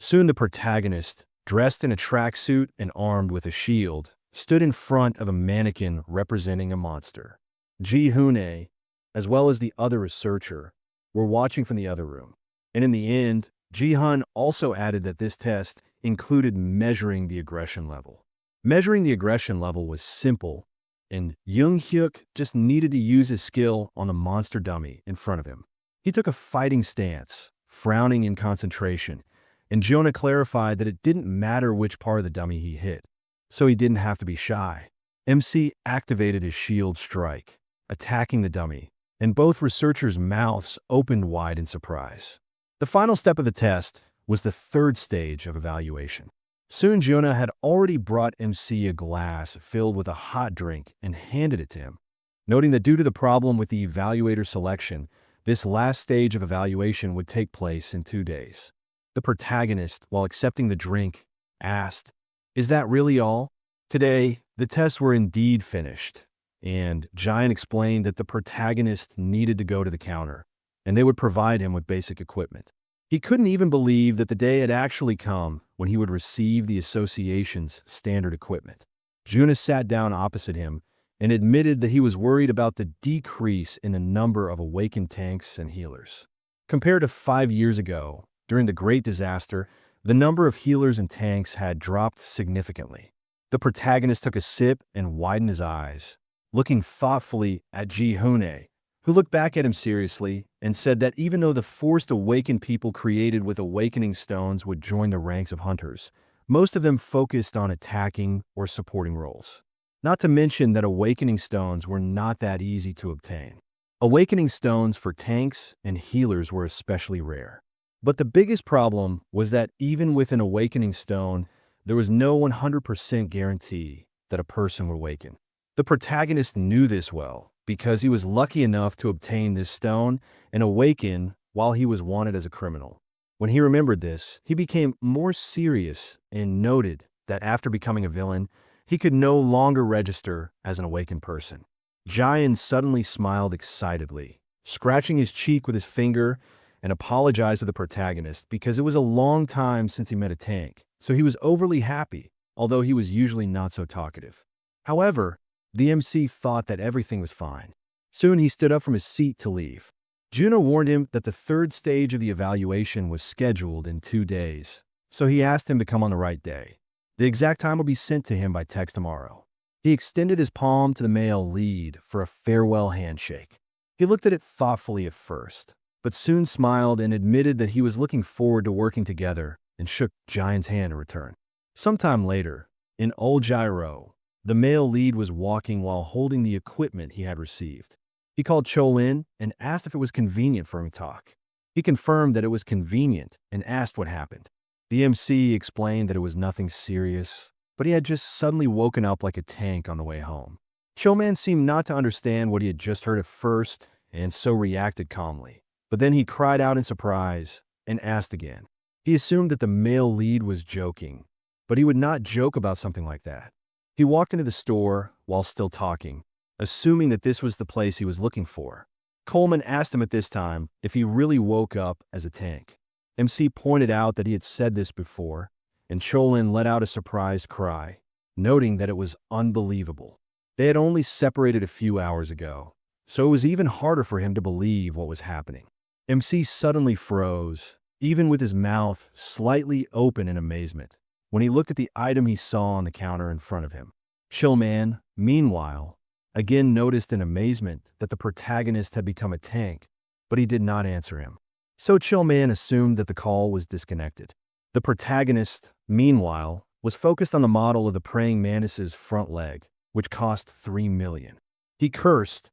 Soon the protagonist, dressed in a tracksuit and armed with a shield, stood in front of a mannequin representing a monster. Ji-hun, as well as the other researcher, were watching from the other room. And in the end, Ji-hun also added that this test included measuring the aggression level. Measuring the aggression level was simple, and Junhyuk just needed to use his skill on the monster dummy in front of him. He took a fighting stance, frowning in concentration, and Junhyuk clarified that it didn't matter which part of the dummy he hit, so he didn't have to be shy. MC activated his shield strike, attacking the dummy, and both researchers' mouths opened wide in surprise. The final step of the test was the third stage of evaluation. Soon Junhyuk had already brought MC a glass filled with a hot drink and handed it to him. Noting that due to the problem with the evaluator selection, this last stage of evaluation would take place in 2 days. The protagonist, while accepting the drink, asked, "Is that really all?" Today, the tests were indeed finished, and Giant explained that the protagonist needed to go to the counter, and they would provide him with basic equipment. He couldn't even believe that the day had actually come when he would receive the association's standard equipment. Junhyuk sat down opposite him and admitted that he was worried about the decrease in the number of awakened tanks and healers. Compared to 5 years ago, during the Great Disaster, the number of healers and tanks had dropped significantly. The protagonist took a sip and widened his eyes, looking thoughtfully at Ji-hun, who looked back at him seriously and said that even though the forced awakened people created with awakening stones would join the ranks of hunters, most of them focused on attacking or supporting roles. Not to mention that awakening stones were not that easy to obtain. Awakening stones for tanks and healers were especially rare. But the biggest problem was that even with an awakening stone, there was no 100% guarantee that a person would awaken. The protagonist knew this well, because he was lucky enough to obtain this stone and awaken while he was wanted as a criminal. When he remembered this, he became more serious and noted that after becoming a villain, He could no longer register as an awakened person. Jian suddenly smiled excitedly, scratching his cheek with his finger, and apologized to the protagonist because it was a long time since he met a tank, so he was overly happy, although he was usually not so talkative. However, the MC thought that everything was fine. Soon he stood up from his seat to leave. Juno warned him that the third stage of the evaluation was scheduled in 2 days, so he asked him to come on the right day. The exact time will be sent to him by text tomorrow. He extended his palm to the male lead for a farewell handshake. He looked at it thoughtfully at first, but soon smiled and admitted that he was looking forward to working together and shook Jian's hand in return. Sometime later, in Old Gyro, the male lead was walking while holding the equipment he had received. He called Cholin and asked if it was convenient for him to talk. He confirmed that it was convenient and asked what happened. The MC explained that it was nothing serious, but he had just suddenly woken up like a tank on the way home. Choman seemed not to understand what he had just heard at first and so reacted calmly. But then he cried out in surprise and asked again. He assumed that the male lead was joking, but he would not joke about something like that. He walked into the store while still talking, assuming that this was the place he was looking for. Coleman asked him at this time if he really woke up as a tank. MC pointed out that he had said this before, and Cholin let out a surprised cry, noting that it was unbelievable. They had only separated a few hours ago, so it was even harder for him to believe what was happening. MC suddenly froze, even with his mouth slightly open in amazement, when he looked at the item he saw on the counter in front of him. Chillman, meanwhile, again noticed in amazement that the protagonist had become a tank, but he did not answer him. So Chillman assumed that the call was disconnected. The protagonist, meanwhile, was focused on the model of the praying mantis's front leg, which cost $3 million. He cursed,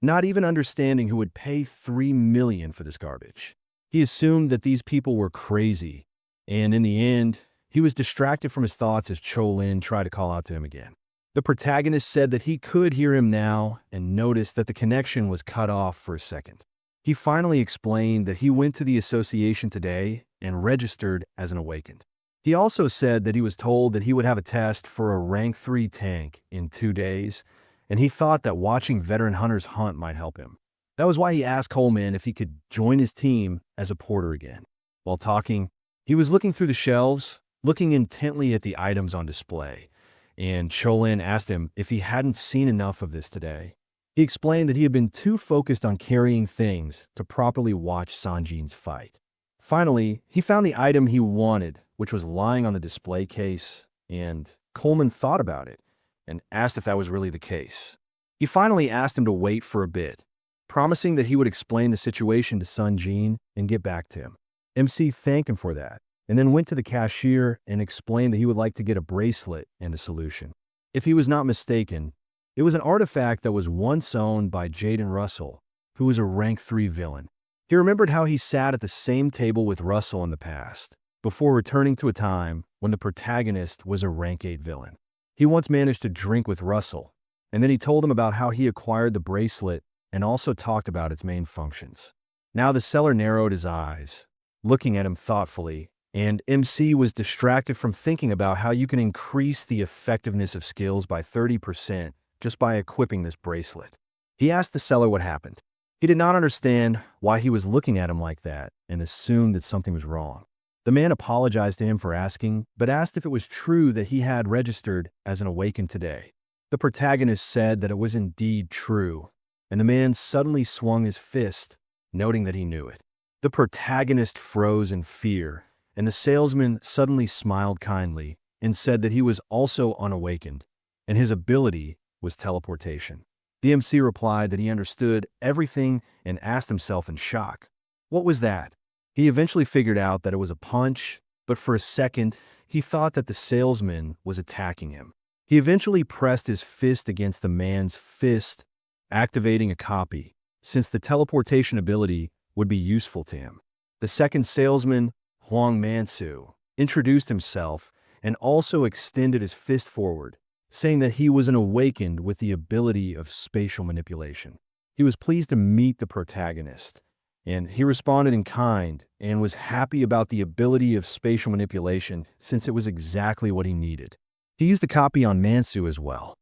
not even understanding who would pay $3 million for this garbage. He assumed that these people were crazy, and in the end, he was distracted from his thoughts as Cholin tried to call out to him again. The protagonist said that he could hear him now and noticed that the connection was cut off for a second. He finally explained that he went to the association today and registered as an awakened. He also said that he was told that he would have a test for a rank 3 tank in 2 days, and he thought that watching veteran hunters hunt might help him. That was why he asked Coleman if he could join his team as a porter again. While talking, he was looking through the shelves, looking intently at the items on display, and Cholin asked him if he hadn't seen enough of this today. He explained that he had been too focused on carrying things to properly watch Sanjin's fight. Finally, he found the item he wanted, which was lying on the display case, and Coleman thought about it and asked if that was really the case. He finally asked him to wait for a bit, promising that he would explain the situation to Sanjin and get back to him. MC thanked him for that, and then went to the cashier and explained that he would like to get a bracelet and a solution. If he was not mistaken, it was an artifact that was once owned by Jaden Russell, who was a rank 3 villain. He remembered how he sat at the same table with Russell in the past, before returning to a time when the protagonist was a rank 8 villain. He once managed to drink with Russell, and then he told him about how he acquired the bracelet and also talked about its main functions. Now the seller narrowed his eyes, looking at him thoughtfully, and MC was distracted from thinking about how you can increase the effectiveness of skills by 30% just by equipping this bracelet. He asked the seller what happened. He did not understand why he was looking at him like that and assumed that something was wrong. The man apologized to him for asking, but asked if it was true that he had registered as an awakened today. The protagonist said that it was indeed true, and the man suddenly swung his fist, noting that he knew it. The protagonist froze in fear, and the salesman suddenly smiled kindly and said that he was also unawakened, and his ability was teleportation. The MC replied that he understood everything and asked himself in shock, what was that? He eventually figured out that it was a punch, but for a second, he thought that the salesman was attacking him. He eventually pressed his fist against the man's fist, activating a copy, since the teleportation ability would be useful to him. The second salesman, Huang Mansu, introduced himself and also extended his fist forward, saying that he was an awakened with the ability of spatial manipulation. He was pleased to meet the protagonist, and he responded in kind and was happy about the ability of spatial manipulation since it was exactly what he needed. He used the copy on Mansu as well.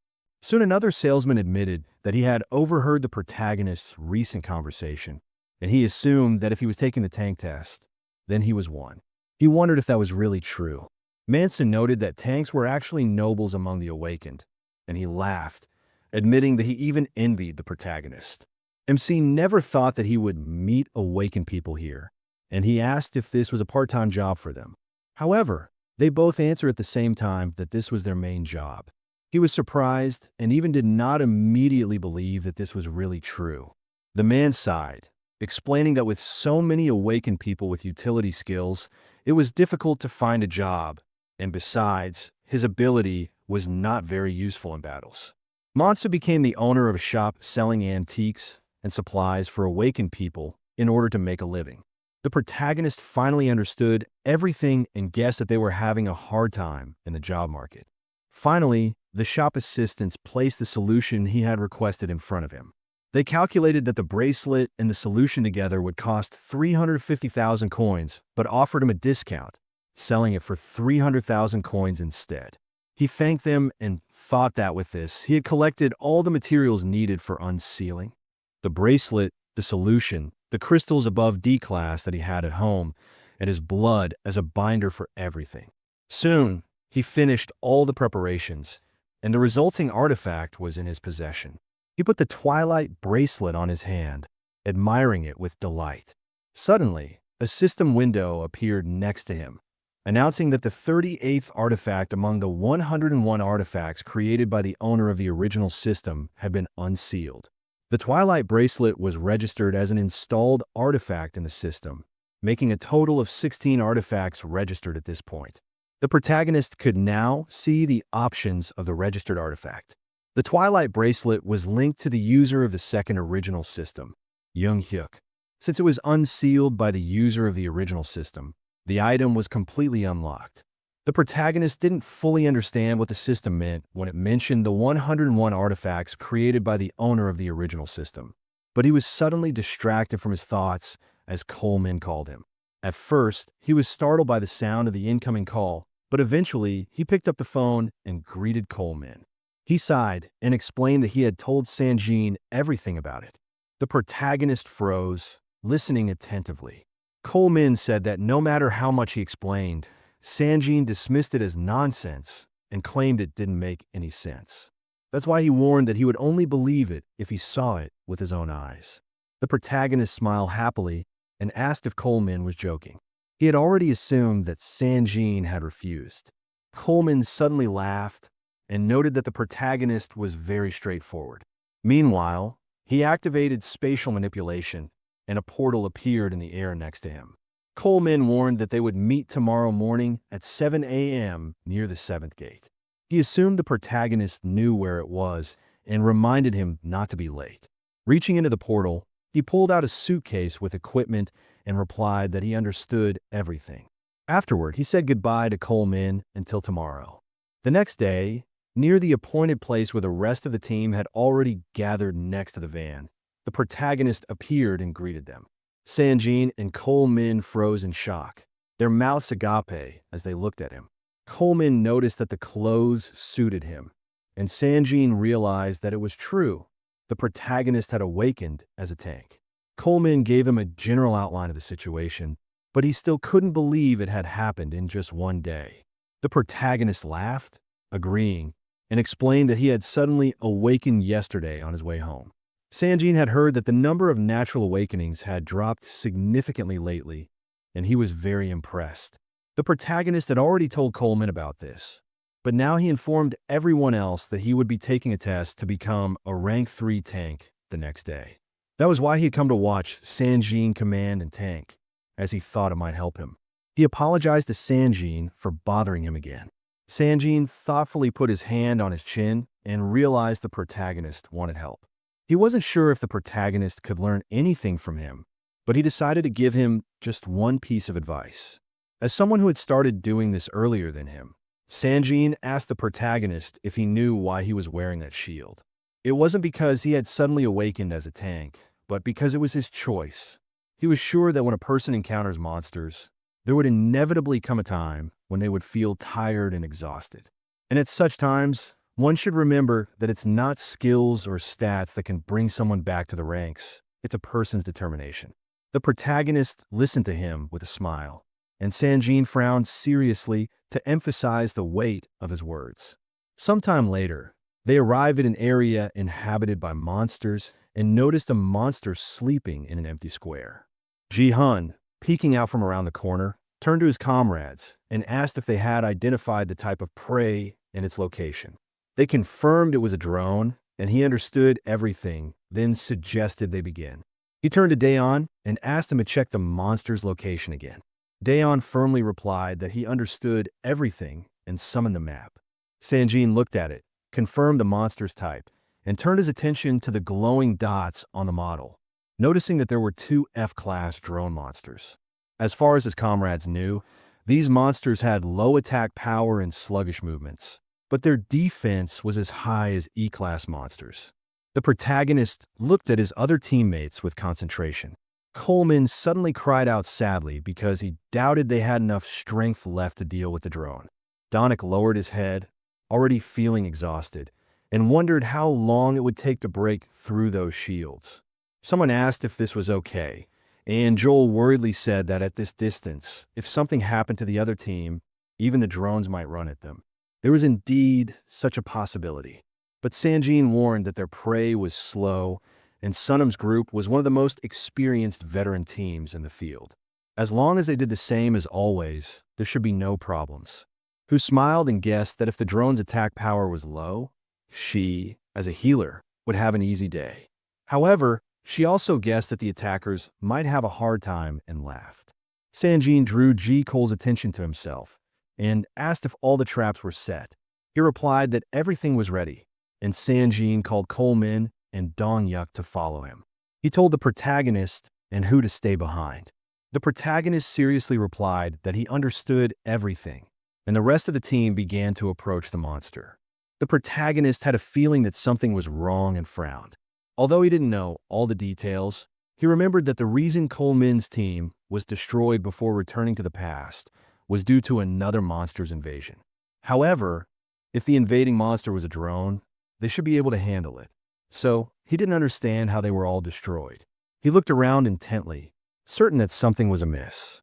Soon another salesman admitted that he had overheard the protagonist's recent conversation, and he assumed that if he was taking the tank test, then he was one. He wondered if that was really true. Manson noted that tanks were actually nobles among the awakened, and he laughed, admitting that he even envied the protagonist. MC never thought that he would meet awakened people here, and he asked if this was a part-time job for them. However, they both answered at the same time that this was their main job. He was surprised and even did not immediately believe that this was really true. The man sighed, explaining that with so many awakened people with utility skills, it was difficult to find a job, and besides, his ability was not very useful in battles. Mansa became the owner of a shop selling antiques and supplies for awakened people in order to make a living. The protagonist finally understood everything and guessed that they were having a hard time in the job market. Finally, the shop assistants placed the solution he had requested in front of him. They calculated that the bracelet and the solution together would cost 350,000 coins, but offered him a discount, selling it for 300,000 coins instead. He thanked them and thought that with this, he had collected all the materials needed for unsealing. The bracelet, the solution, the crystals above D-class that he had at home, and his blood as a binder for everything. Soon, he finished all the preparations, and the resulting artifact was in his possession. He put the twilight bracelet on his hand, admiring it with delight. Suddenly, a system window appeared next to him, announcing that the 38th artifact among the 101 artifacts created by the owner of the original system had been unsealed. The Twilight Bracelet was registered as an installed artifact in the system, making a total of 16 artifacts registered at this point. The protagonist could now see the options of the registered artifact. The Twilight Bracelet was linked to the user of the second original system, Junhyuk. Since it was unsealed by the user of the original system, the item was completely unlocked. The protagonist didn't fully understand what the system meant when it mentioned the 101 artifacts created by the owner of the original system, but he was suddenly distracted from his thoughts as Coleman called him. At first, he was startled by the sound of the incoming call, but eventually he picked up the phone and greeted Coleman. He sighed and explained that he had told Sanjin everything about it. The protagonist froze, listening attentively. Coleman said that no matter how much he explained, Sanjin dismissed it as nonsense and claimed it didn't make any sense. That's why he warned that he would only believe it if he saw it with his own eyes. The protagonist smiled happily and asked if Coleman was joking. He had already assumed that Sanjin had refused. Coleman suddenly laughed and noted that the protagonist was very straightforward. Meanwhile, he activated spatial manipulation, and a portal appeared in the air next to him. Coleman warned that they would meet tomorrow morning at 7 a.m. near the 7th gate. He assumed the protagonist knew where it was and reminded him not to be late. Reaching into the portal, he pulled out a suitcase with equipment and replied that he understood everything. Afterward, he said goodbye to Coleman until tomorrow. The next day, near the appointed place where the rest of the team had already gathered next to the van, the protagonist appeared and greeted them. Sanjin and Coleman froze in shock, their mouths agape as they looked at him. Coleman noticed that the clothes suited him, and Sanjin realized that it was true. The protagonist had awakened as a tank. Coleman gave him a general outline of the situation, but he still couldn't believe it had happened in just one day. The protagonist laughed, agreeing, and explained that he had suddenly awakened yesterday on his way home. Sanjin had heard that the number of natural awakenings had dropped significantly lately, and he was very impressed. The protagonist had already told Coleman about this, but now he informed everyone else that he would be taking a test to become a rank 3 tank the next day. That was why he had come to watch Sanjin command and tank, as he thought it might help him. He apologized to Sanjin for bothering him again. Sanjin thoughtfully put his hand on his chin and realized the protagonist wanted help. He wasn't sure if the protagonist could learn anything from him, but he decided to give him just one piece of advice. As someone who had started doing this earlier than him, Sanjin asked the protagonist if he knew why he was wearing that shield. It wasn't because he had suddenly awakened as a tank, but because it was his choice. He was sure that when a person encounters monsters, there would inevitably come a time when they would feel tired and exhausted. And at such times, one should remember that it's not skills or stats that can bring someone back to the ranks. It's a person's determination. The protagonist listened to him with a smile, and Sanjin frowned seriously to emphasize the weight of his words. Sometime later, they arrived at an area inhabited by monsters and noticed a monster sleeping in an empty square. Ji-hun, peeking out from around the corner, turned to his comrades and asked if they had identified the type of prey and its location. They confirmed it was a drone, and he understood everything, then suggested they begin. He turned to Daeon and asked him to check the monster's location again. Daeon firmly replied that he understood everything and summoned the map. Sanjin looked at it, confirmed the monster's type, and turned his attention to the glowing dots on the model, noticing that there were 2 F-class drone monsters. As far as his comrades knew, these monsters had low attack power and sluggish movements, but their defense was as high as E-class monsters. The protagonist looked at his other teammates with concentration. Coleman suddenly cried out sadly because he doubted they had enough strength left to deal with the drone. Donnick lowered his head, already feeling exhausted, and wondered how long it would take to break through those shields. Someone asked if this was okay, and Joel worriedly said that at this distance, if something happened to the other team, even the drones might run at them. There was indeed such a possibility. But Sanjin warned that their prey was slow, and Sunham's group was one of the most experienced veteran teams in the field. As long as they did the same as always, there should be no problems. Who smiled and guessed that if the drone's attack power was low, she, as a healer, would have an easy day. However, she also guessed that the attackers might have a hard time and laughed. Sanjin drew Ji Cole's attention to himself and asked if all the traps were set. He replied that everything was ready, and Sanjin called Coleman and Junhyuk to follow him. He told the protagonist and who to stay behind. The protagonist seriously replied that he understood everything, and the rest of the team began to approach the monster. The protagonist had a feeling that something was wrong and frowned. Although he didn't know all the details, he remembered that the reason Coleman's team was destroyed before returning to the past was due to another monster's invasion. However, if the invading monster was a drone, they should be able to handle it. So, he didn't understand how they were all destroyed. He looked around intently, certain that something was amiss.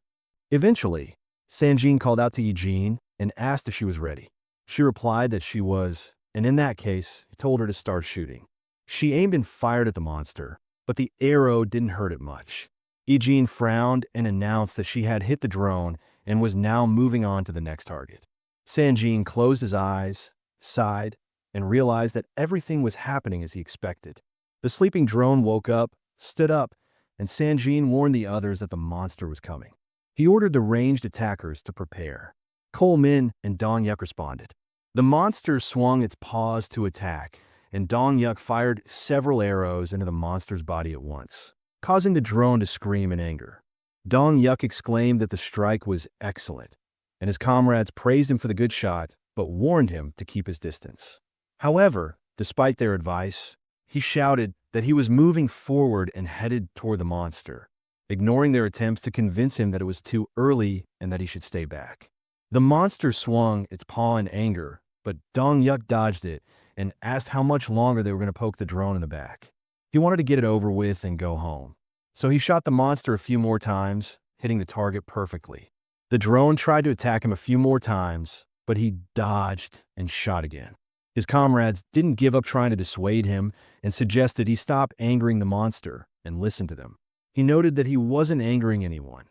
Eventually, Sanjin called out to Eugene and asked if she was ready. She replied that she was, and in that case, he told her to start shooting. She aimed and fired at the monster, but the arrow didn't hurt it much. Eugene frowned and announced that she had hit the drone and was now moving on to the next target. Sanjin closed his eyes, sighed, and realized that everything was happening as he expected. The sleeping drone woke up, stood up, and Sanjin warned the others that the monster was coming. He ordered the ranged attackers to prepare. Coleman and Junhyuk responded. The monster swung its paws to attack, and Junhyuk fired several arrows into the monster's body at once, causing the drone to scream in anger. Junhyuk exclaimed that the strike was excellent, and his comrades praised him for the good shot, but warned him to keep his distance. However, despite their advice, he shouted that he was moving forward and headed toward the monster, ignoring their attempts to convince him that it was too early and that he should stay back. The monster swung its paw in anger, but Junhyuk dodged it and asked how much longer they were going to poke the drone in the back. He wanted to get it over with and go home. So he shot the monster a few more times, hitting the target perfectly. The drone tried to attack him a few more times, but he dodged and shot again. His comrades didn't give up trying to dissuade him and suggested he stop angering the monster and listen to them. He noted that he wasn't angering anyone.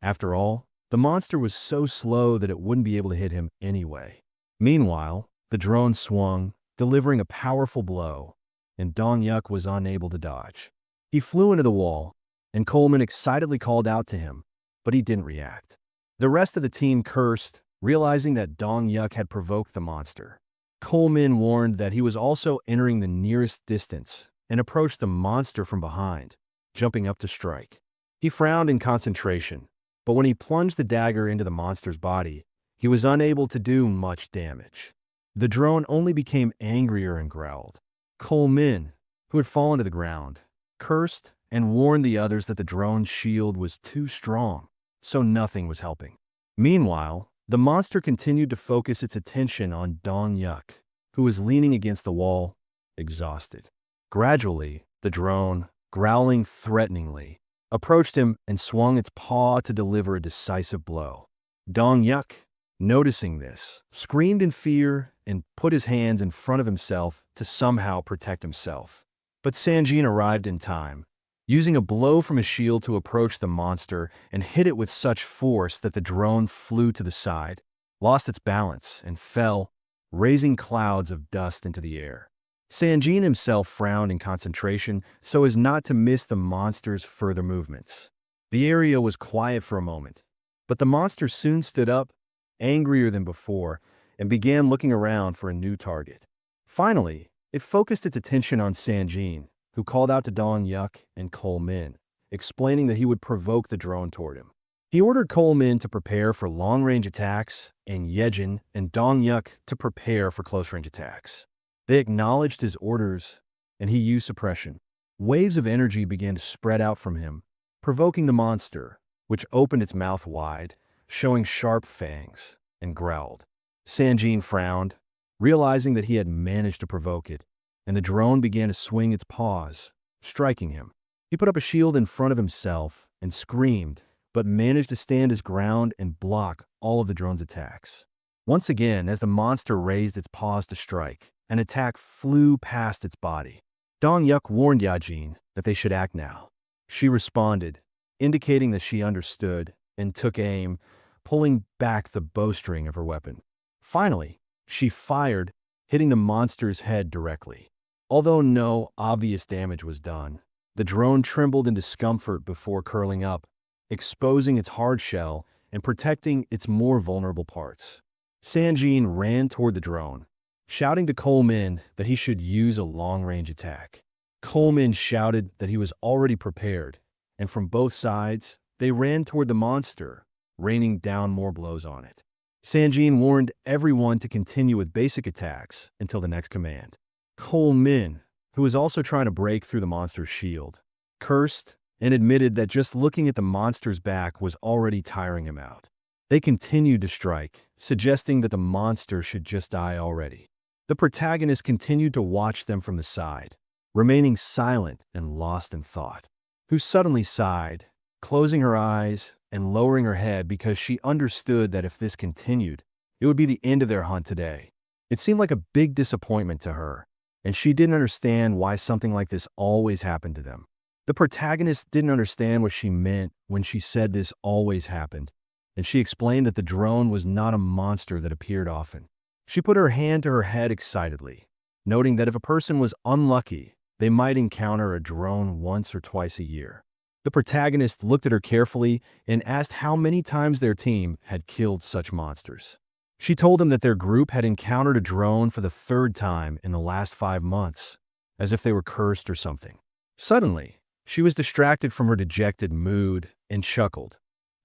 After all, the monster was so slow that it wouldn't be able to hit him anyway. Meanwhile, the drone swung, delivering a powerful blow, and Junhyuk was unable to dodge. He flew into the wall, and Coleman excitedly called out to him, but he didn't react. The rest of the team cursed, realizing that Junhyuk had provoked the monster. Coleman warned that he was also entering the nearest distance and approached the monster from behind, jumping up to strike. He frowned in concentration, but when he plunged the dagger into the monster's body, he was unable to do much damage. The drone only became angrier and growled. Coleman, who had fallen to the ground, cursed and warned the others that the drone's shield was too strong, so nothing was helping. Meanwhile, The monster continued to focus its attention on Junhyuk, who was leaning against the wall, exhausted. Gradually, the drone, growling threateningly, approached him and swung its paw to deliver a decisive blow. Junhyuk, noticing this, screamed in fear and put his hands in front of himself to somehow protect himself. But Sanjin arrived in time, using a blow from his shield to approach the monster and hit it with such force that the drone flew to the side, lost its balance, and fell, raising clouds of dust into the air. Sanjin himself frowned in concentration so as not to miss the monster's further movements. The area was quiet for a moment, but the monster soon stood up, angrier than before, and began looking around for a new target. Finally, it focused its attention on Sanjin, who called out to Junhyuk and Min, explaining that he would provoke the drone toward him. He ordered Min to prepare for long-range attacks and Yejin and Junhyuk to prepare for close-range attacks. They acknowledged his orders, and he used suppression. Waves of energy began to spread out from him, provoking the monster, which opened its mouth wide, showing sharp fangs, and growled. Sanjin frowned, realizing that he had managed to provoke it, and the drone began to swing its paws, striking him. He put up a shield in front of himself and screamed, but managed to stand his ground and block all of the drone's attacks. Once again, as the monster raised its paws to strike, an attack flew past its body. Junhyuk warned Yejin that they should act now. She responded, indicating that she understood, and took aim, pulling back the bowstring of her weapon. Finally, she fired, hitting the monster's head directly. Although no obvious damage was done, the drone trembled in discomfort before curling up, exposing its hard shell and protecting its more vulnerable parts. Sanjin ran toward the drone, shouting to Min that he should use a long-range attack. Min shouted that he was already prepared, and from both sides, they ran toward the monster, raining down more blows on it. Sanjin warned everyone to continue with basic attacks until the next command. Min, who was also trying to break through the monster's shield, cursed and admitted that just looking at the monster's back was already tiring him out. They continued to strike, suggesting that the monster should just die already. The protagonist continued to watch them from the side, remaining silent and lost in thought, who suddenly sighed, closing her eyes and lowering her head because she understood that if this continued, it would be the end of their hunt today. It seemed like a big disappointment to her, and she didn't understand why something like this always happened to them. The protagonist didn't understand what she meant when she said this always happened, and she explained that the drone was not a monster that appeared often. She put her hand to her head excitedly, noting that if a person was unlucky, they might encounter a drone once or twice a year. The protagonist looked at her carefully and asked how many times their team had killed such monsters. She told him that their group had encountered a drone for the third time in the last 5 months, as if they were cursed or something. Suddenly, she was distracted from her dejected mood and chuckled,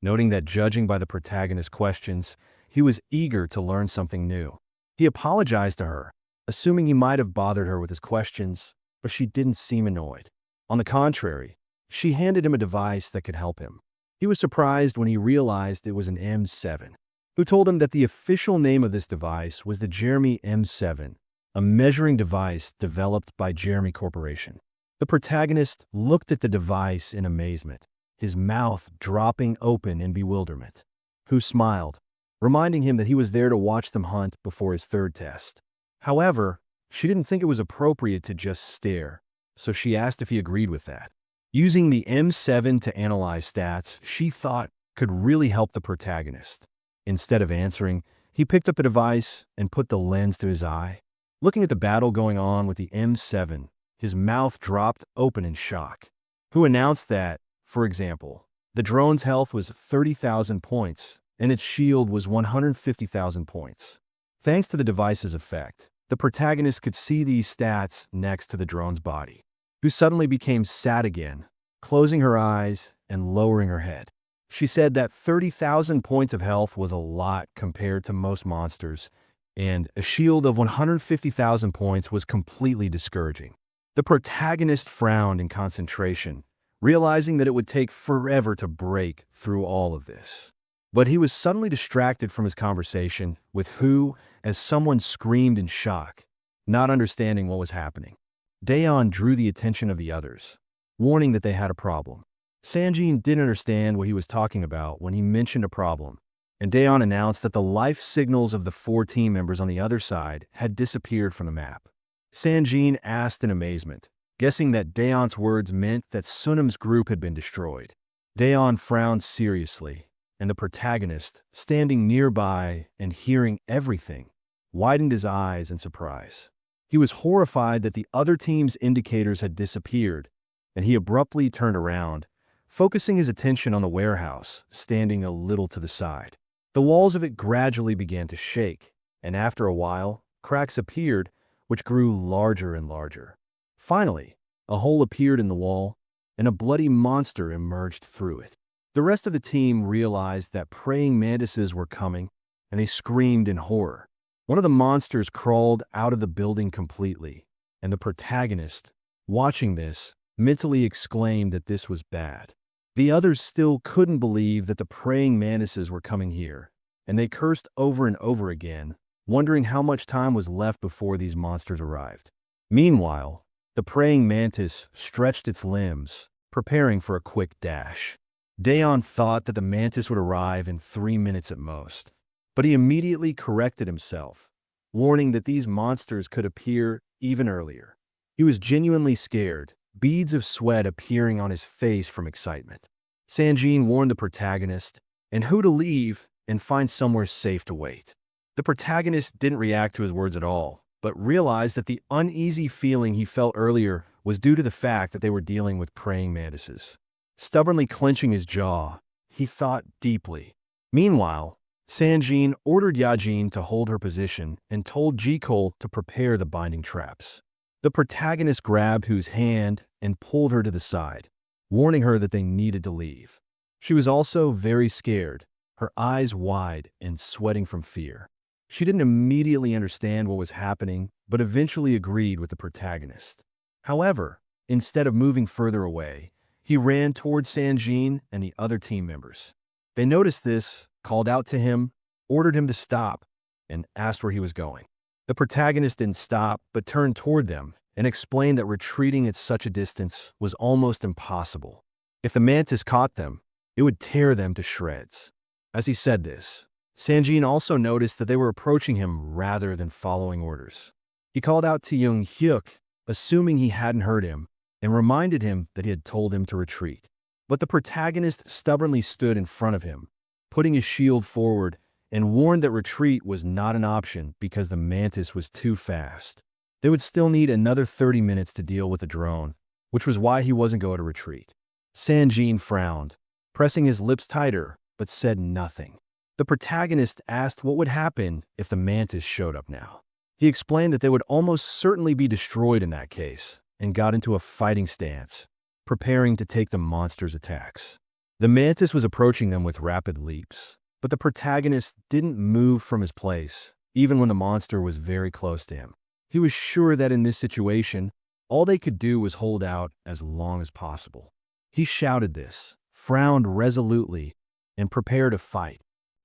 noting that judging by the protagonist's questions, he was eager to learn something new. He apologized to her, assuming he might have bothered her with his questions, but she didn't seem annoyed. On the contrary, she handed him a device that could help him. He was surprised when he realized it was an M7, who told him that the official name of this device was the Jeremy M7, a measuring device developed by Jeremy Corporation. The protagonist looked at the device in amazement, his mouth dropping open in bewilderment. Who smiled, reminding him that he was there to watch them hunt before his third test. However, she didn't think it was appropriate to just stare, so she asked if he agreed with that. Using the M7 to analyze stats, she thought could really help the protagonist. Instead of answering, he picked up the device and put the lens to his eye. Looking at the battle going on with the M7, his mouth dropped open in shock. Who announced that, for example, the drone's health was 30,000 points and its shield was 150,000 points. Thanks to the device's effect, the protagonist could see these stats next to the drone's body, who suddenly became sad again, closing her eyes and lowering her head. She said that 30,000 points of health was a lot compared to most monsters, and a shield of 150,000 points was completely discouraging. The protagonist frowned in concentration, realizing that it would take forever to break through all of this. But he was suddenly distracted from his conversation with Hu as someone screamed in shock, not understanding what was happening. Daeon drew the attention of the others, warning that they had a problem. Sanjin didn't understand what he was talking about when he mentioned a problem, and Daeon announced that the life signals of the 4 team members on the other side had disappeared from the map. Sanjin asked in amazement, guessing that Daeon's words meant that Sunam's group had been destroyed. Daeon frowned seriously, and the protagonist, standing nearby and hearing everything, widened his eyes in surprise. He was horrified that the other team's indicators had disappeared, and he abruptly turned around, focusing his attention on the warehouse, standing a little to the side. The walls of it gradually began to shake, and after a while, cracks appeared, which grew larger and larger. Finally, a hole appeared in the wall, and a bloody monster emerged through it. The rest of the team realized that praying mantises were coming, and they screamed in horror. One of the monsters crawled out of the building completely, and the protagonist, watching this, mentally exclaimed that this was bad. The others still couldn't believe that the praying mantises were coming here, and they cursed over and over again, wondering how much time was left before these monsters arrived. Meanwhile, the praying mantis stretched its limbs, preparing for a quick dash. Daeon thought that the mantis would arrive in 3 minutes at most, but he immediately corrected himself, warning that these monsters could appear even earlier. He was genuinely scared, beads of sweat appearing on his face from excitement. Sanjin warned the protagonist and Hu to leave and find somewhere safe to wait. The protagonist didn't react to his words at all, but realized that the uneasy feeling he felt earlier was due to the fact that they were dealing with praying mantises. Stubbornly clenching his jaw, he thought deeply. Meanwhile, Sanjin ordered Yajin to hold her position and told Jikol to prepare the binding traps. The protagonist grabbed Hu's hand and pulled her to the side, warning her that they needed to leave. She was also very scared, her eyes wide and sweating from fear. She didn't immediately understand what was happening, but eventually agreed with the protagonist. However, instead of moving further away, he ran towards Sanjin and the other team members. They noticed this, called out to him, ordered him to stop, and asked where he was going. The protagonist didn't stop, but turned toward them and explained that retreating at such a distance was almost impossible. If the mantis caught them, it would tear them to shreds. As he said this, Sanjin also noticed that they were approaching him rather than following orders. He called out to Junhyuk, assuming he hadn't heard him, and reminded him that he had told him to retreat. But the protagonist stubbornly stood in front of him, putting his shield forward, and warned that retreat was not an option because the mantis was too fast. They would still need another 30 minutes to deal with the drone, which was why he wasn't going to retreat. Sanjin frowned, pressing his lips tighter, but said nothing. The protagonist asked what would happen if the mantis showed up now. He explained that they would almost certainly be destroyed in that case, and got into a fighting stance, preparing to take the monster's attacks. The mantis was approaching them with rapid leaps, but the protagonist didn't move from his place, even when the monster was very close to him. He was sure that in this situation, all they could do was hold out as long as possible. He shouted this, frowned resolutely, and prepared to fight.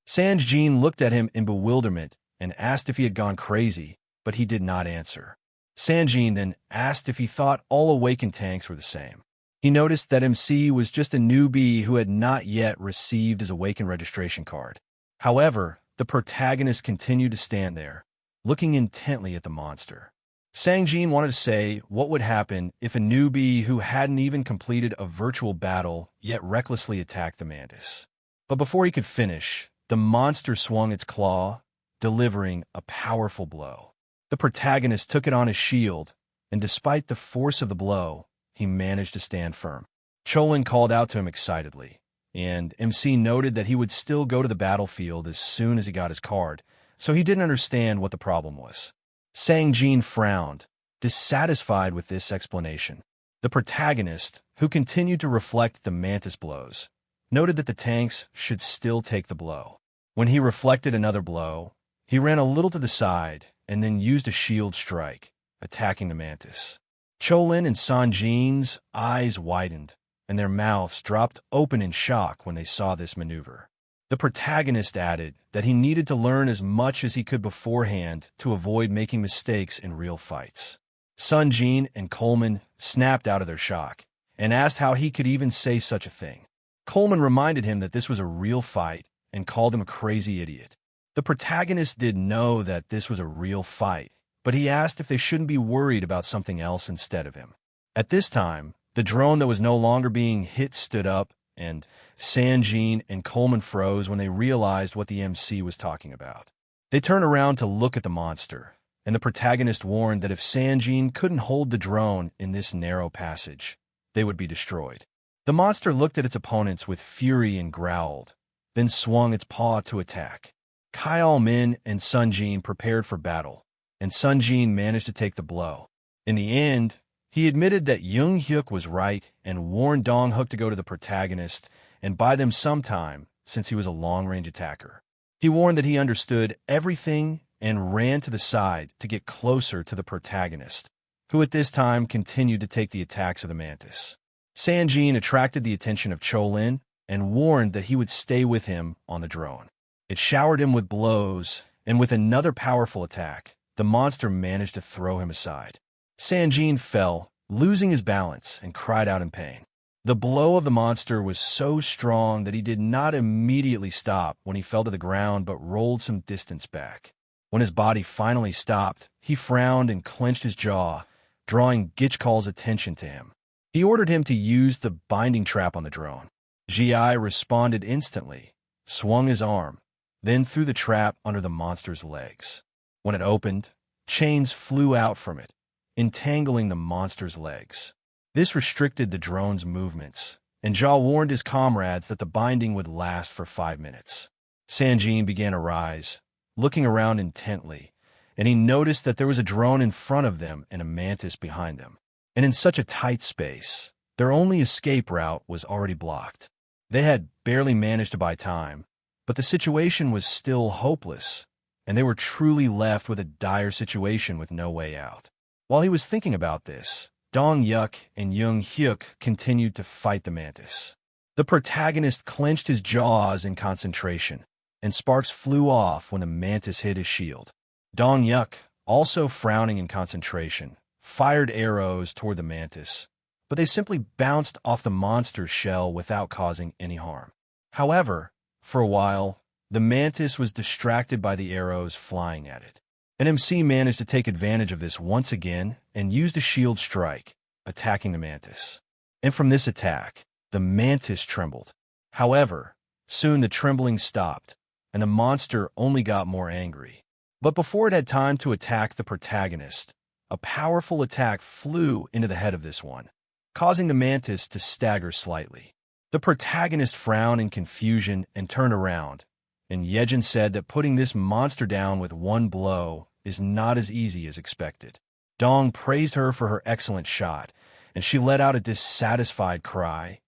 Sanjin looked at him in bewilderment and asked if he had gone crazy, but he did not answer. Sanjin then asked if he thought all awakened tanks were the same. He noticed that MC was just a newbie who had not yet received his awakened registration card. However, the protagonist continued to stand there, looking intently at the monster. Sanjin wanted to say what would happen if a newbie who hadn't even completed a virtual battle yet recklessly attacked the mantis. But before he could finish, the monster swung its claw, delivering a powerful blow. The protagonist took it on his shield, and despite the force of the blow, he managed to stand firm. Cholin called out to him excitedly, and MC noted that he would still go to the battlefield as soon as he got his card, so he didn't understand what the problem was. Sanjin frowned, dissatisfied with this explanation. The protagonist, who continued to reflect the mantis blows, noted that the tanks should still take the blow. When he reflected another blow, he ran a little to the side and then used a shield strike, attacking the mantis. Cholin and Sanjin's eyes widened, and their mouths dropped open in shock when they saw this maneuver. The protagonist added that he needed to learn as much as he could beforehand to avoid making mistakes in real fights. Sunjin and Coleman snapped out of their shock and asked how he could even say such a thing. Coleman reminded him that this was a real fight and called him a crazy idiot. The protagonist did know that this was a real fight, but he asked if they shouldn't be worried about something else instead of him. At this time, the drone that was no longer being hit stood up, and Sanjin and Coleman froze when they realized what the MC was talking about. They turned around to look at the monster, and the protagonist warned that if Sanjin couldn't hold the drone in this narrow passage, they would be destroyed. The monster looked at its opponents with fury and growled, then swung its paw to attack. Kyle Min and Sunjin prepared for battle, and Sunjin managed to take the blow. In the end, he admitted that Junhyuk was right and warned Donghuk to go to the protagonist and buy them some time, since he was a long-range attacker. He warned that he understood everything and ran to the side to get closer to the protagonist, who at this time continued to take the attacks of the Mantis. Sanjin attracted the attention of Cholin and warned that he would stay with him on the drone. It showered him with blows, and with another powerful attack, the monster managed to throw him aside. Sanjin fell, losing his balance, and cried out in pain. The blow of the monster was so strong that he did not immediately stop when he fell to the ground but rolled some distance back. When his body finally stopped, he frowned and clenched his jaw, drawing Gichkal's attention to him. He ordered him to use the binding trap on the drone. Ji responded instantly, swung his arm, then threw the trap under the monster's legs. When it opened, chains flew out from it, entangling the monster's legs. This restricted the drone's movements, and Jia warned his comrades that the binding would last for 5 minutes. Sanjin began to rise, looking around intently, and he noticed that there was a drone in front of them and a Mantis behind them. And in such a tight space, their only escape route was already blocked. They had barely managed to buy time, but the situation was still hopeless, and they were truly left with a dire situation with no way out. While he was thinking about this, Dongyuk and Junhyuk continued to fight the Mantis. The protagonist clenched his jaws in concentration, and sparks flew off when the Mantis hit his shield. Dongyuk, also frowning in concentration, fired arrows toward the Mantis, but they simply bounced off the monster's shell without causing any harm. However, for a while, the Mantis was distracted by the arrows flying at it. An MC managed to take advantage of this once again and used a shield strike, attacking the Mantis. And from this attack, the Mantis trembled. However, soon the trembling stopped, and the monster only got more angry. But before it had time to attack the protagonist, a powerful attack flew into the head of this one, causing the Mantis to stagger slightly. The protagonist frowned in confusion and turned around, and Yejin said that putting this monster down with one blow is not as easy as expected. Dong praised her for her excellent shot, and she let out a dissatisfied cry,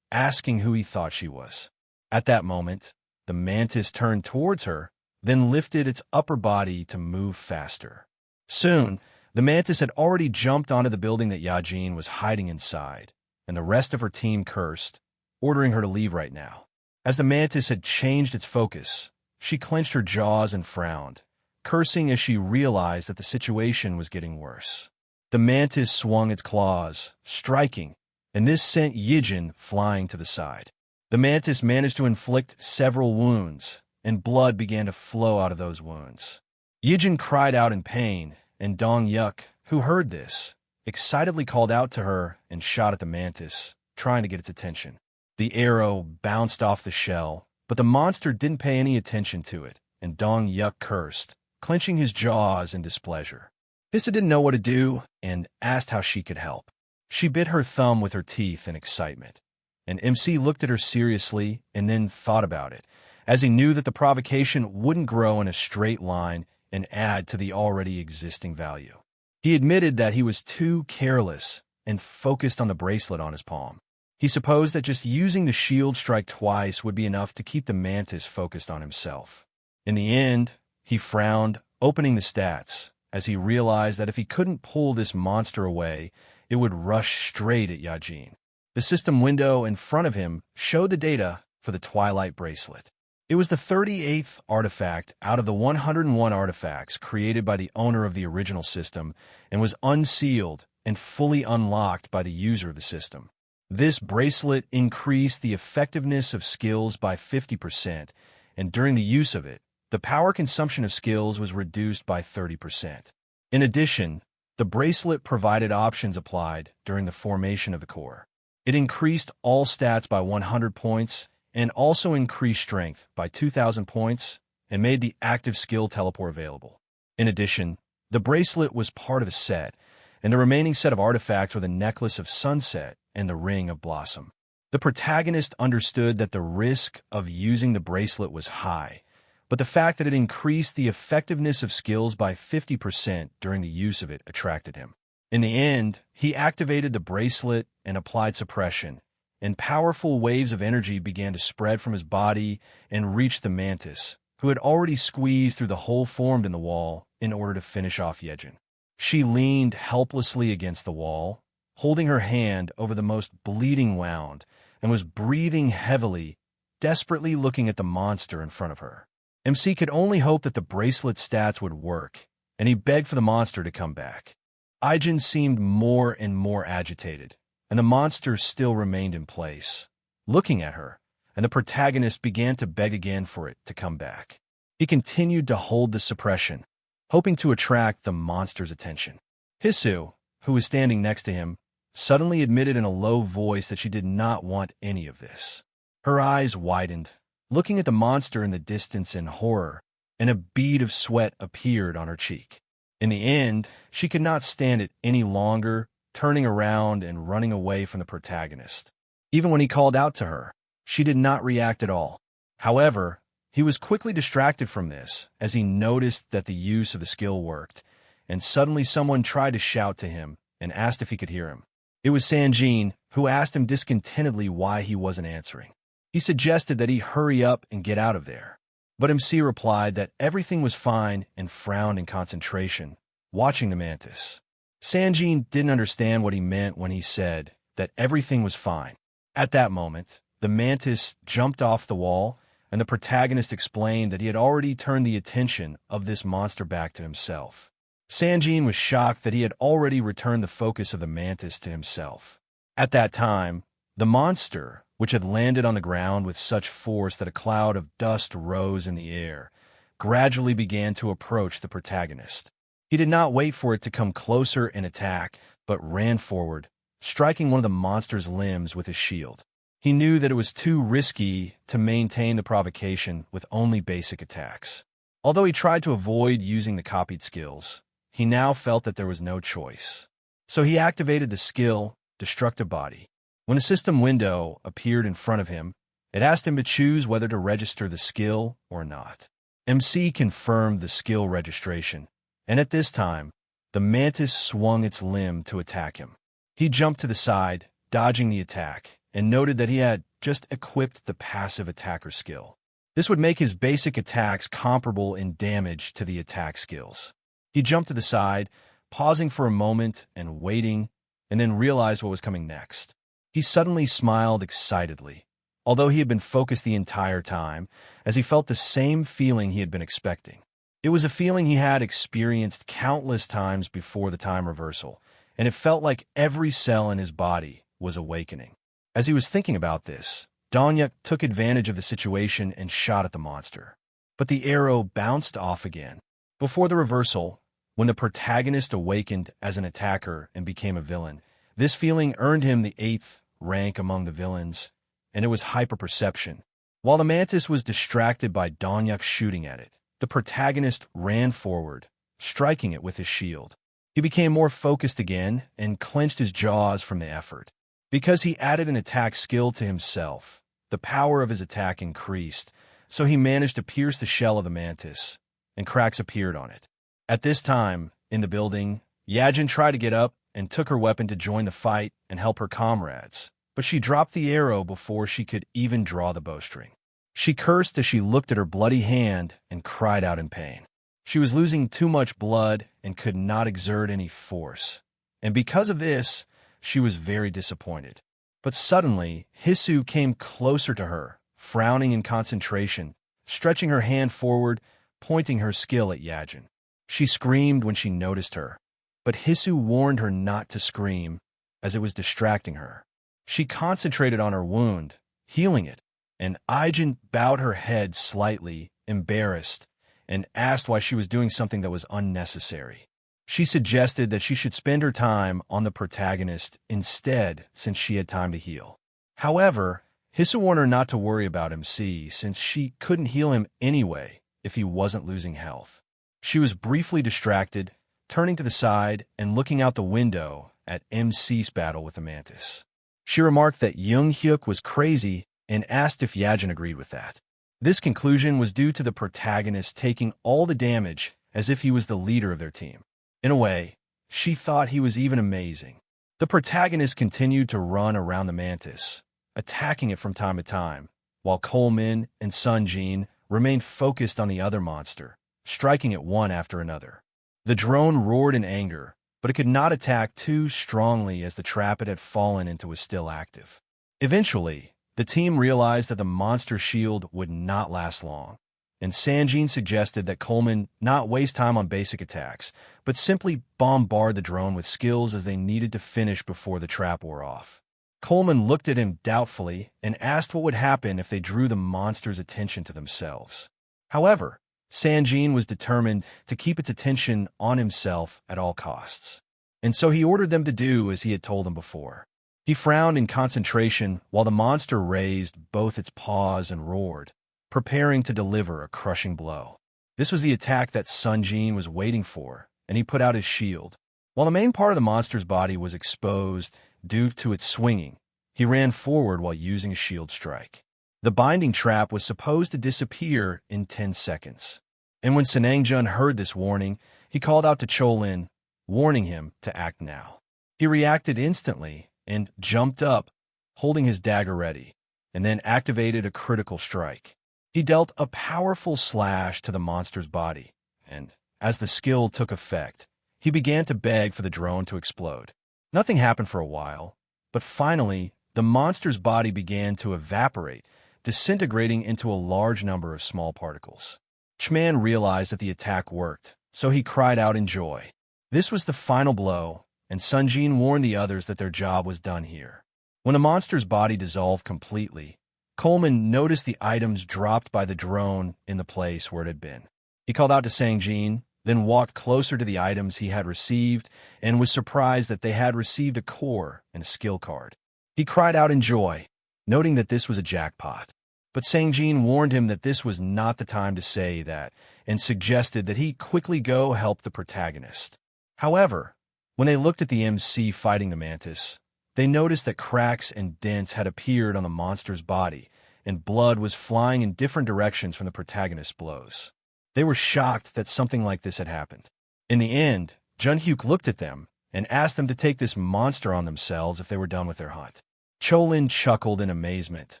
asking who he thought she was. At that moment, the Mantis turned towards her, then lifted its upper body to move faster. Soon, the Mantis had already jumped onto the building that Yajin was hiding inside, and the rest of her team cursed, ordering her to leave right now. As the Mantis had changed its focus, she clenched her jaws and frowned, cursing as she realized that the situation was getting worse. The Mantis swung its claws, striking, and this sent Yijin flying to the side. The Mantis managed to inflict several wounds, and blood began to flow out of those wounds. Yijin cried out in pain, and Dongyuk, who heard this, excitedly called out to her and shot at the Mantis, trying to get its attention. The arrow bounced off the shell, but the monster didn't pay any attention to it, and Dongyuk cursed, clenching his jaws in displeasure. Hissa didn't know what to do and asked how she could help. She bit her thumb with her teeth in excitement, and MC looked at her seriously and then thought about it, as he knew that the provocation wouldn't grow in a straight line and add to the already existing value. He admitted that he was too careless and focused on the bracelet on his palm. He supposed that just using the shield strike twice would be enough to keep the Mantis focused on himself. In the end, he frowned, opening the stats, as he realized that if he couldn't pull this monster away, it would rush straight at Yajin. The system window in front of him showed the data for the Twilight bracelet. It was the 38th artifact out of the 101 artifacts created by the owner of the original system and was unsealed and fully unlocked by the user of the system. This bracelet increased the effectiveness of skills by 50%, and during the use of it, the power consumption of skills was reduced by 30%. In addition, the bracelet provided options applied during the formation of the core. It increased all stats by 100 points and also increased strength by 2,000 points and made the active skill teleport available. In addition, the bracelet was part of a set, and the remaining set of artifacts were the necklace of sunset and the ring of blossom. The protagonist understood that the risk of using the bracelet was high, but the fact that it increased the effectiveness of skills by 50% during the use of it attracted him. In the end, he activated the bracelet and applied suppression, and powerful waves of energy began to spread from his body and reach the Mantis, who had already squeezed through the hole formed in the wall in order to finish off Yejin. She leaned helplessly against the wall, holding her hand over the most bleeding wound, and was breathing heavily, desperately looking at the monster in front of her. MC could only hope that the bracelet's stats would work, and he begged for the monster to come back. Yejin seemed more and more agitated, and the monster still remained in place, looking at her, and the protagonist began to beg again for it to come back. He continued to hold the suppression, hoping to attract the monster's attention. Hisu, who was standing next to him, suddenly admitted in a low voice that she did not want any of this. Her eyes widened, looking at the monster in the distance in horror, and a bead of sweat appeared on her cheek. In the end, she could not stand it any longer, turning around and running away from the protagonist. Even when he called out to her, she did not react at all. However, he was quickly distracted from this as he noticed that the use of the skill worked, and suddenly someone tried to shout to him and asked if he could hear him. It was Sanjin, who asked him discontentedly why he wasn't answering. He suggested that he hurry up and get out of there, but MC replied that everything was fine and frowned in concentration, watching the Mantis. Sanjin didn't understand what he meant when he said that everything was fine. At that moment, the Mantis jumped off the wall, and the protagonist explained that he had already turned the attention of this monster back to himself. Sanjin was shocked that he had already returned the focus of the Mantis to himself. At that time, the monster, which had landed on the ground with such force that a cloud of dust rose in the air, gradually began to approach the protagonist. He did not wait for it to come closer and attack, but ran forward, striking one of the monster's limbs with his shield. He knew that it was too risky to maintain the provocation with only basic attacks. Although he tried to avoid using the copied skills, he now felt that there was no choice. So he activated the skill, Destructive Body. When a system window appeared in front of him, it asked him to choose whether to register the skill or not. MC confirmed the skill registration, and at this time, the Mantis swung its limb to attack him. He jumped to the side, dodging the attack, and noted that he had just equipped the passive attacker skill. This would make his basic attacks comparable in damage to the attack skills. He jumped to the side, pausing for a moment and waiting, and then realized what was coming next. He suddenly smiled excitedly, although he had been focused the entire time, as he felt the same feeling he had been expecting. It was a feeling he had experienced countless times before the time reversal, and it felt like every cell in his body was awakening. As he was thinking about this, Junhyuk took advantage of the situation and shot at the monster. But the arrow bounced off again. Before the reversal, when the protagonist awakened as an attacker and became a villain, this feeling earned him the 8th rank among the villains, and it was hyperperception. While the Mantis was distracted by Junhyuk shooting at it, the protagonist ran forward, striking it with his shield. He became more focused again and clenched his jaws from the effort. Because he added an attack skill to himself, the power of his attack increased, so he managed to pierce the shell of the Mantis, and cracks appeared on it. At this time, in the building, Yejin tried to get up and took her weapon to join the fight and help her comrades, but she dropped the arrow before she could even draw the bowstring. She cursed as she looked at her bloody hand and cried out in pain. She was losing too much blood and could not exert any force, and because of this, she was very disappointed. But suddenly, Hisu came closer to her, frowning in concentration, stretching her hand forward, pointing her skill at Yajin. She screamed when she noticed her, but Hisu warned her not to scream, as it was distracting her. She concentrated on her wound, healing it, and Yajin bowed her head slightly, embarrassed, and asked why she was doing something that was unnecessary. She suggested that she should spend her time on the protagonist instead, since she had time to heal. However, Hisu warned her not to worry about MC, since she couldn't heal him anyway if he wasn't losing health. She was briefly distracted, turning to the side and looking out the window at MC's battle with the Mantis. She remarked that Junhyuk was crazy and asked if Yajin agreed with that. This conclusion was due to the protagonist taking all the damage as if he was the leader of their team. In a way, she thought he was even amazing. The protagonist continued to run around the Mantis, attacking it from time to time, while Coleman and Sunjin remained focused on the other monster, striking it one after another. The drone roared in anger, but it could not attack too strongly as the trap it had fallen into was still active. Eventually, the team realized that the monster's shield would not last long, and Sanjin suggested that Coleman not waste time on basic attacks, but simply bombard the drone with skills as they needed to finish before the trap wore off. Coleman looked at him doubtfully and asked what would happen if they drew the monster's attention to themselves. However, Sanjin was determined to keep its attention on himself at all costs, and so he ordered them to do as he had told them before. He frowned in concentration while the monster raised both its paws and roared, preparing to deliver a crushing blow. This was the attack that Sunjin was waiting for, and he put out his shield. While the main part of the monster's body was exposed due to its swinging, he ran forward while using a shield strike. The binding trap was supposed to disappear in 10 seconds. And when Sanangjun heard this warning, he called out to Cholin, warning him to act now. He reacted instantly and jumped up, holding his dagger ready, and then activated a critical strike. He dealt a powerful slash to the monster's body, and as the skill took effect, he began to beg for the drone to explode. Nothing happened for a while, but finally, the monster's body began to evaporate, disintegrating into a large number of small particles. Chman realized that the attack worked, so he cried out in joy. This was the final blow, and Sunjin warned the others that their job was done here. When the monster's body dissolved completely, Coleman noticed the items dropped by the drone in the place where it had been. He called out to Sangjin, then walked closer to the items he had received and was surprised that they had received a core and a skill card. He cried out in joy, noting that this was a jackpot. But Sangjin warned him that this was not the time to say that and suggested that he quickly go help the protagonist. However, when they looked at the MC fighting the Mantis, they noticed that cracks and dents had appeared on the monster's body, and blood was flying in different directions from the protagonist's blows. They were shocked that something like this had happened. In the end, Junhyuk looked at them and asked them to take this monster on themselves if they were done with their hunt. Cholin chuckled in amazement,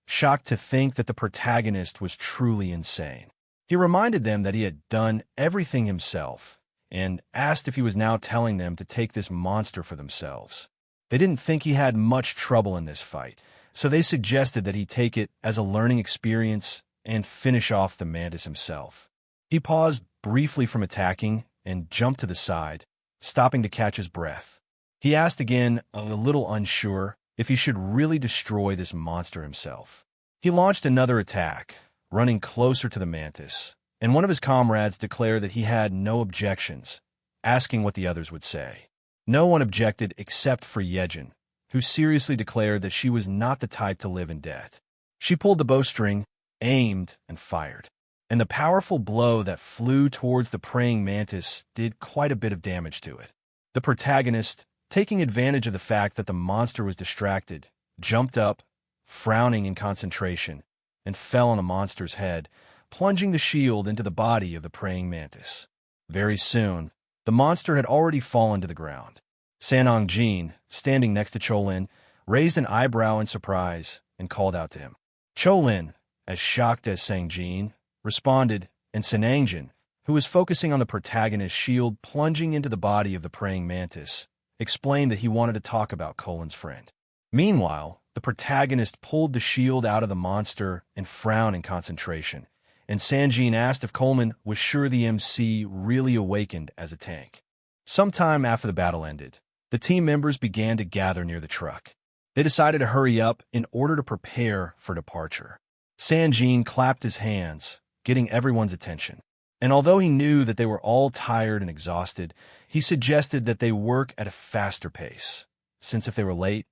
shocked to think that the protagonist was truly insane. He reminded them that he had done everything himself and asked if he was now telling them to take this monster for themselves. They didn't think he had much trouble in this fight, so they suggested that he take it as a learning experience and finish off the Mantis himself. He paused briefly from attacking and jumped to the side, stopping to catch his breath. He asked again, a little unsure, if he should really destroy this monster himself. He launched another attack, running closer to the Mantis, and one of his comrades declared that he had no objections, asking what the others would say. No one objected except for Yejin, who seriously declared that she was not the type to live in debt. She pulled the bowstring, aimed, and fired. And the powerful blow that flew towards the praying Mantis did quite a bit of damage to it. The protagonist, taking advantage of the fact that the monster was distracted, jumped up, frowning in concentration, and fell on the monster's head, plunging the shield into the body of the praying Mantis. Very soon, the monster had already fallen to the ground. Sanong-jin, standing next to Cholin, raised an eyebrow in surprise and called out to him. Cholin, as shocked as Sangjin, responded, and Sanangjin, who was focusing on the protagonist's shield plunging into the body of the praying Mantis, explained that he wanted to talk about Colin's friend. Meanwhile, the protagonist pulled the shield out of the monster and frowned in concentration, and Sanjin asked if Coleman was sure the MC really awakened as a tank. Sometime after the battle ended, the team members began to gather near the truck. They decided to hurry up in order to prepare for departure. Sanjin clapped his hands, getting everyone's attention. And although he knew that they were all tired and exhausted, he suggested that they work at a faster pace, since if they were late,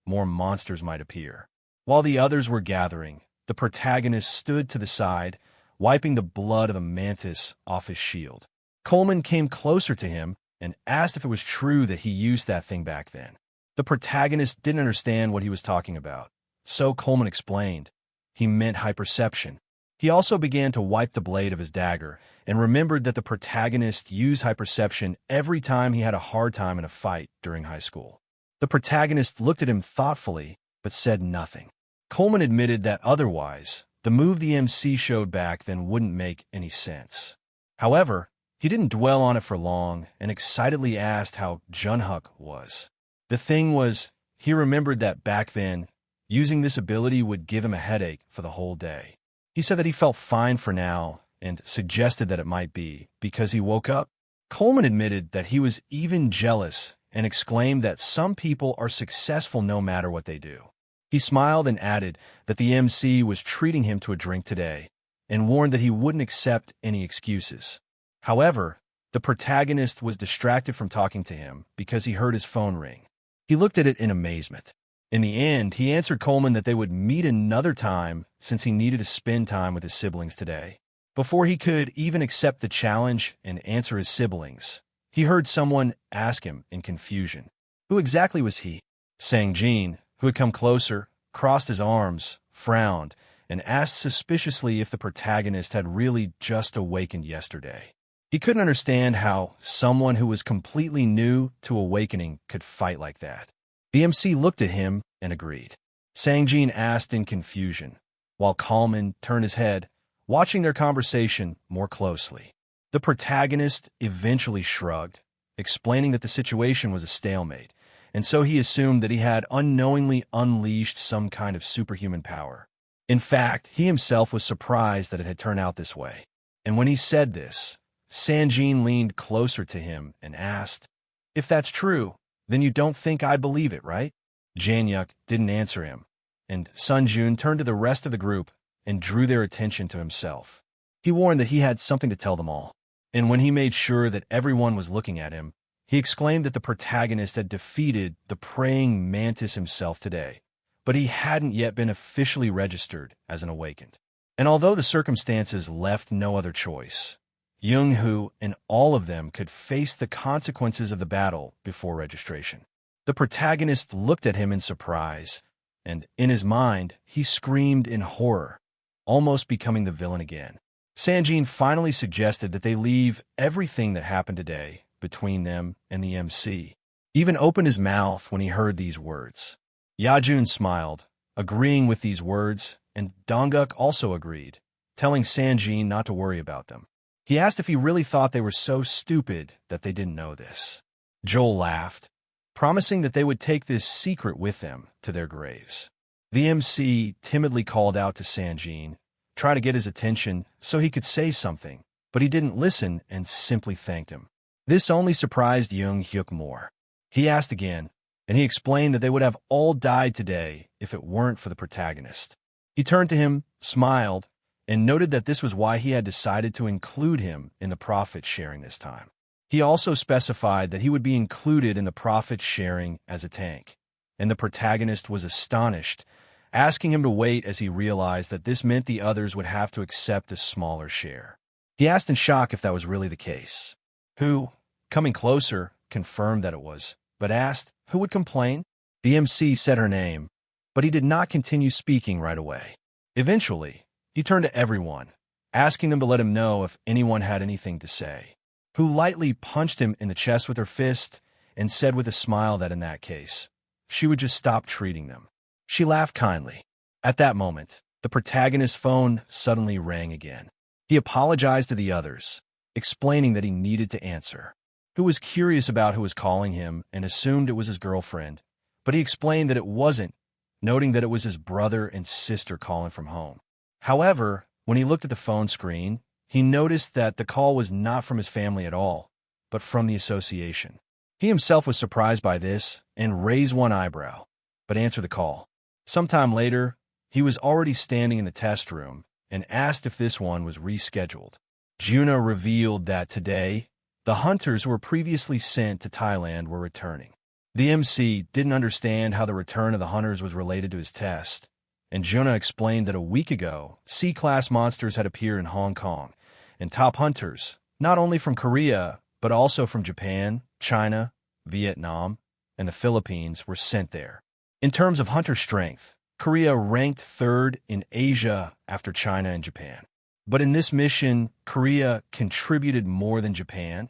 more monsters might appear. While the others were gathering, the protagonist stood to the side, wiping the blood of a mantis off his shield. Coleman came closer to him and asked if it was true that he used that thing back then. The protagonist didn't understand what he was talking about, so Coleman explained. He meant hyperception. He also began to wipe the blade of his dagger and remembered that the protagonist used hyperception every time he had a hard time in a fight during high school. The protagonist looked at him thoughtfully, but said nothing. Coleman admitted that otherwise, the move the MC showed back then wouldn't make any sense. However, he didn't dwell on it for long and excitedly asked how Junhyuk was. The thing was, he remembered that back then, using this ability would give him a headache for the whole day. He said that he felt fine for now and suggested that it might be because he woke up. Coleman admitted that he was even jealous and exclaimed that some people are successful no matter what they do. He smiled and added that the MC was treating him to a drink today and warned that he wouldn't accept any excuses. However, the protagonist was distracted from talking to him because he heard his phone ring. He looked at it in amazement. In the end, he answered Coleman that they would meet another time since he needed to spend time with his siblings today. Before he could even accept the challenge and answer his siblings, he heard someone ask him in confusion. Who exactly was he? Sanjin, who had come closer, crossed his arms, frowned, and asked suspiciously if the protagonist had really just awakened yesterday. He couldn't understand how someone who was completely new to awakening could fight like that. The MC looked at him and agreed. Sanjin asked in confusion, while Coleman turned his head, watching their conversation more closely. The protagonist eventually shrugged, explaining that the situation was a stalemate, and so he assumed that he had unknowingly unleashed some kind of superhuman power. In fact, he himself was surprised that it had turned out this way. And when he said this, Sanjin leaned closer to him and asked, "If that's true, then you don't think I believe it, right?" Junhyuk didn't answer him, and Sunjun turned to the rest of the group and drew their attention to himself. He warned that he had something to tell them all, and when he made sure that everyone was looking at him, he exclaimed that the protagonist had defeated the praying Mantis himself today, but he hadn't yet been officially registered as an awakened. And although the circumstances left no other choice, Junhyuk and all of them could face the consequences of the battle before registration. The protagonist looked at him in surprise, and in his mind, he screamed in horror, almost becoming the villain again. Sanjin finally suggested that they leave everything that happened today between them and the MC. He even opened his mouth when he heard these words. Yajun smiled, agreeing with these words, and Dongguk also agreed, telling Sanjin not to worry about them. He asked if he really thought they were so stupid that they didn't know this. Joel laughed, promising that they would take this secret with them to their graves. The MC timidly called out to Sanjin, trying to get his attention so he could say something, but he didn't listen and simply thanked him. This only surprised Junhyuk more. He asked again, and he explained that they would have all died today if it weren't for the protagonist. He turned to him, smiled, and noted that this was why he had decided to include him in the profit sharing this time. He also specified that he would be included in the profit sharing as a tank, and the protagonist was astonished, asking him to wait as he realized that this meant the others would have to accept a smaller share. He asked in shock if that was really the case. Who, coming closer, confirmed that it was, but asked who would complain. The MC said her name, but he did not continue speaking right away. Eventually, he turned to everyone, asking them to let him know if anyone had anything to say. Who lightly punched him in the chest with her fist and said with a smile that in that case, she would just stop treating them. She laughed kindly. At that moment, the protagonist's phone suddenly rang again. He apologized to the others, explaining that he needed to answer. Who was curious about who was calling him and assumed it was his girlfriend, but he explained that it wasn't, noting that it was his brother and sister calling from home. However, When he looked at the phone screen, he noticed that the call was not from his family at all, but from the association. He himself was surprised by this and raised one eyebrow, but answered the call. Sometime later, he was already standing in the test room and asked if this one was rescheduled. Junhyuk revealed that today, the hunters who were previously sent to Thailand were returning. The MC didn't understand how the return of the hunters was related to his test, and Junhyuk explained that a week ago, C-class monsters had appeared in Hong Kong, and top hunters, not only from Korea, but also from Japan, China, Vietnam, and the Philippines, were sent there. In terms of hunter strength, Korea ranked third in Asia after China and Japan. But in this mission, Korea contributed more than Japan,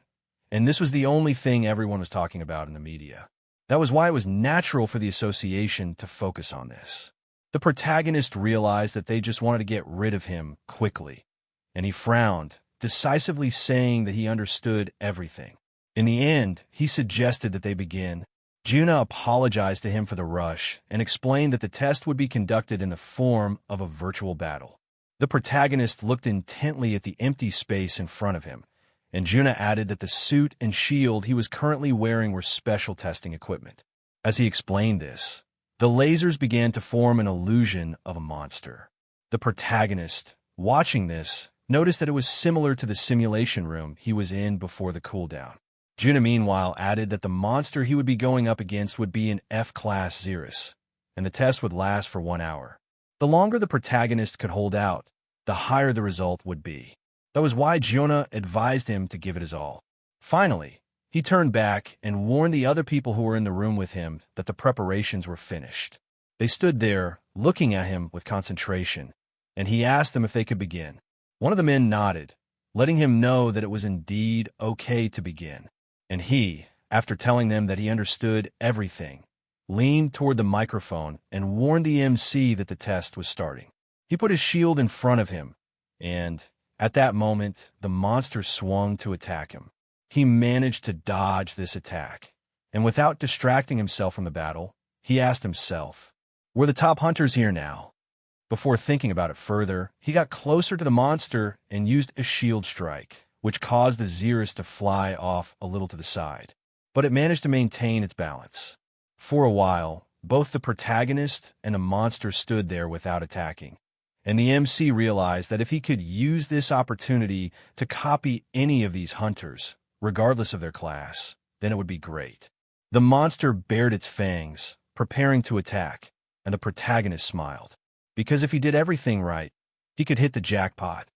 and this was the only thing everyone was talking about in the media. That was why it was natural for the association to focus on this. The protagonist realized that they just wanted to get rid of him quickly, and he frowned, decisively saying that he understood everything. In the end, he suggested that they begin. Junhyuk apologized to him for the rush and explained that the test would be conducted in the form of a virtual battle. The protagonist looked intently at the empty space in front of him, and Junhyuk added that the suit and shield he was currently wearing were special testing equipment. As he explained this, the lasers began to form an illusion of a monster. The protagonist, watching this, noticed that it was similar to the simulation room he was in before the cooldown. Junhyuk, meanwhile, added that the monster he would be going up against would be an F-class Xerus, and the test would last for 1 hour. The longer the protagonist could hold out, the higher the result would be. That was why Junhyuk advised him to give it his all. Finally, he turned back and warned the other people who were in the room with him that the preparations were finished. They stood there, looking at him with concentration, and he asked them if they could begin. One of the men nodded, letting him know that it was indeed okay to begin. And he, after telling them that he understood everything, leaned toward the microphone and warned the MC that the test was starting. He put his shield in front of him, and, at that moment, the monster swung to attack him. He managed to dodge this attack, and without distracting himself from the battle, he asked himself, "Were the top hunters here now?" Before thinking about it further, he got closer to the monster and used a shield strike, which caused the Xerus to fly off a little to the side. But it managed to maintain its balance. For a while, both the protagonist and the monster stood there without attacking, and the MC realized that if he could use this opportunity to copy any of these hunters, regardless of their class, then it would be great. The monster bared its fangs, preparing to attack, and the protagonist smiled, because if he did everything right, he could hit the jackpot.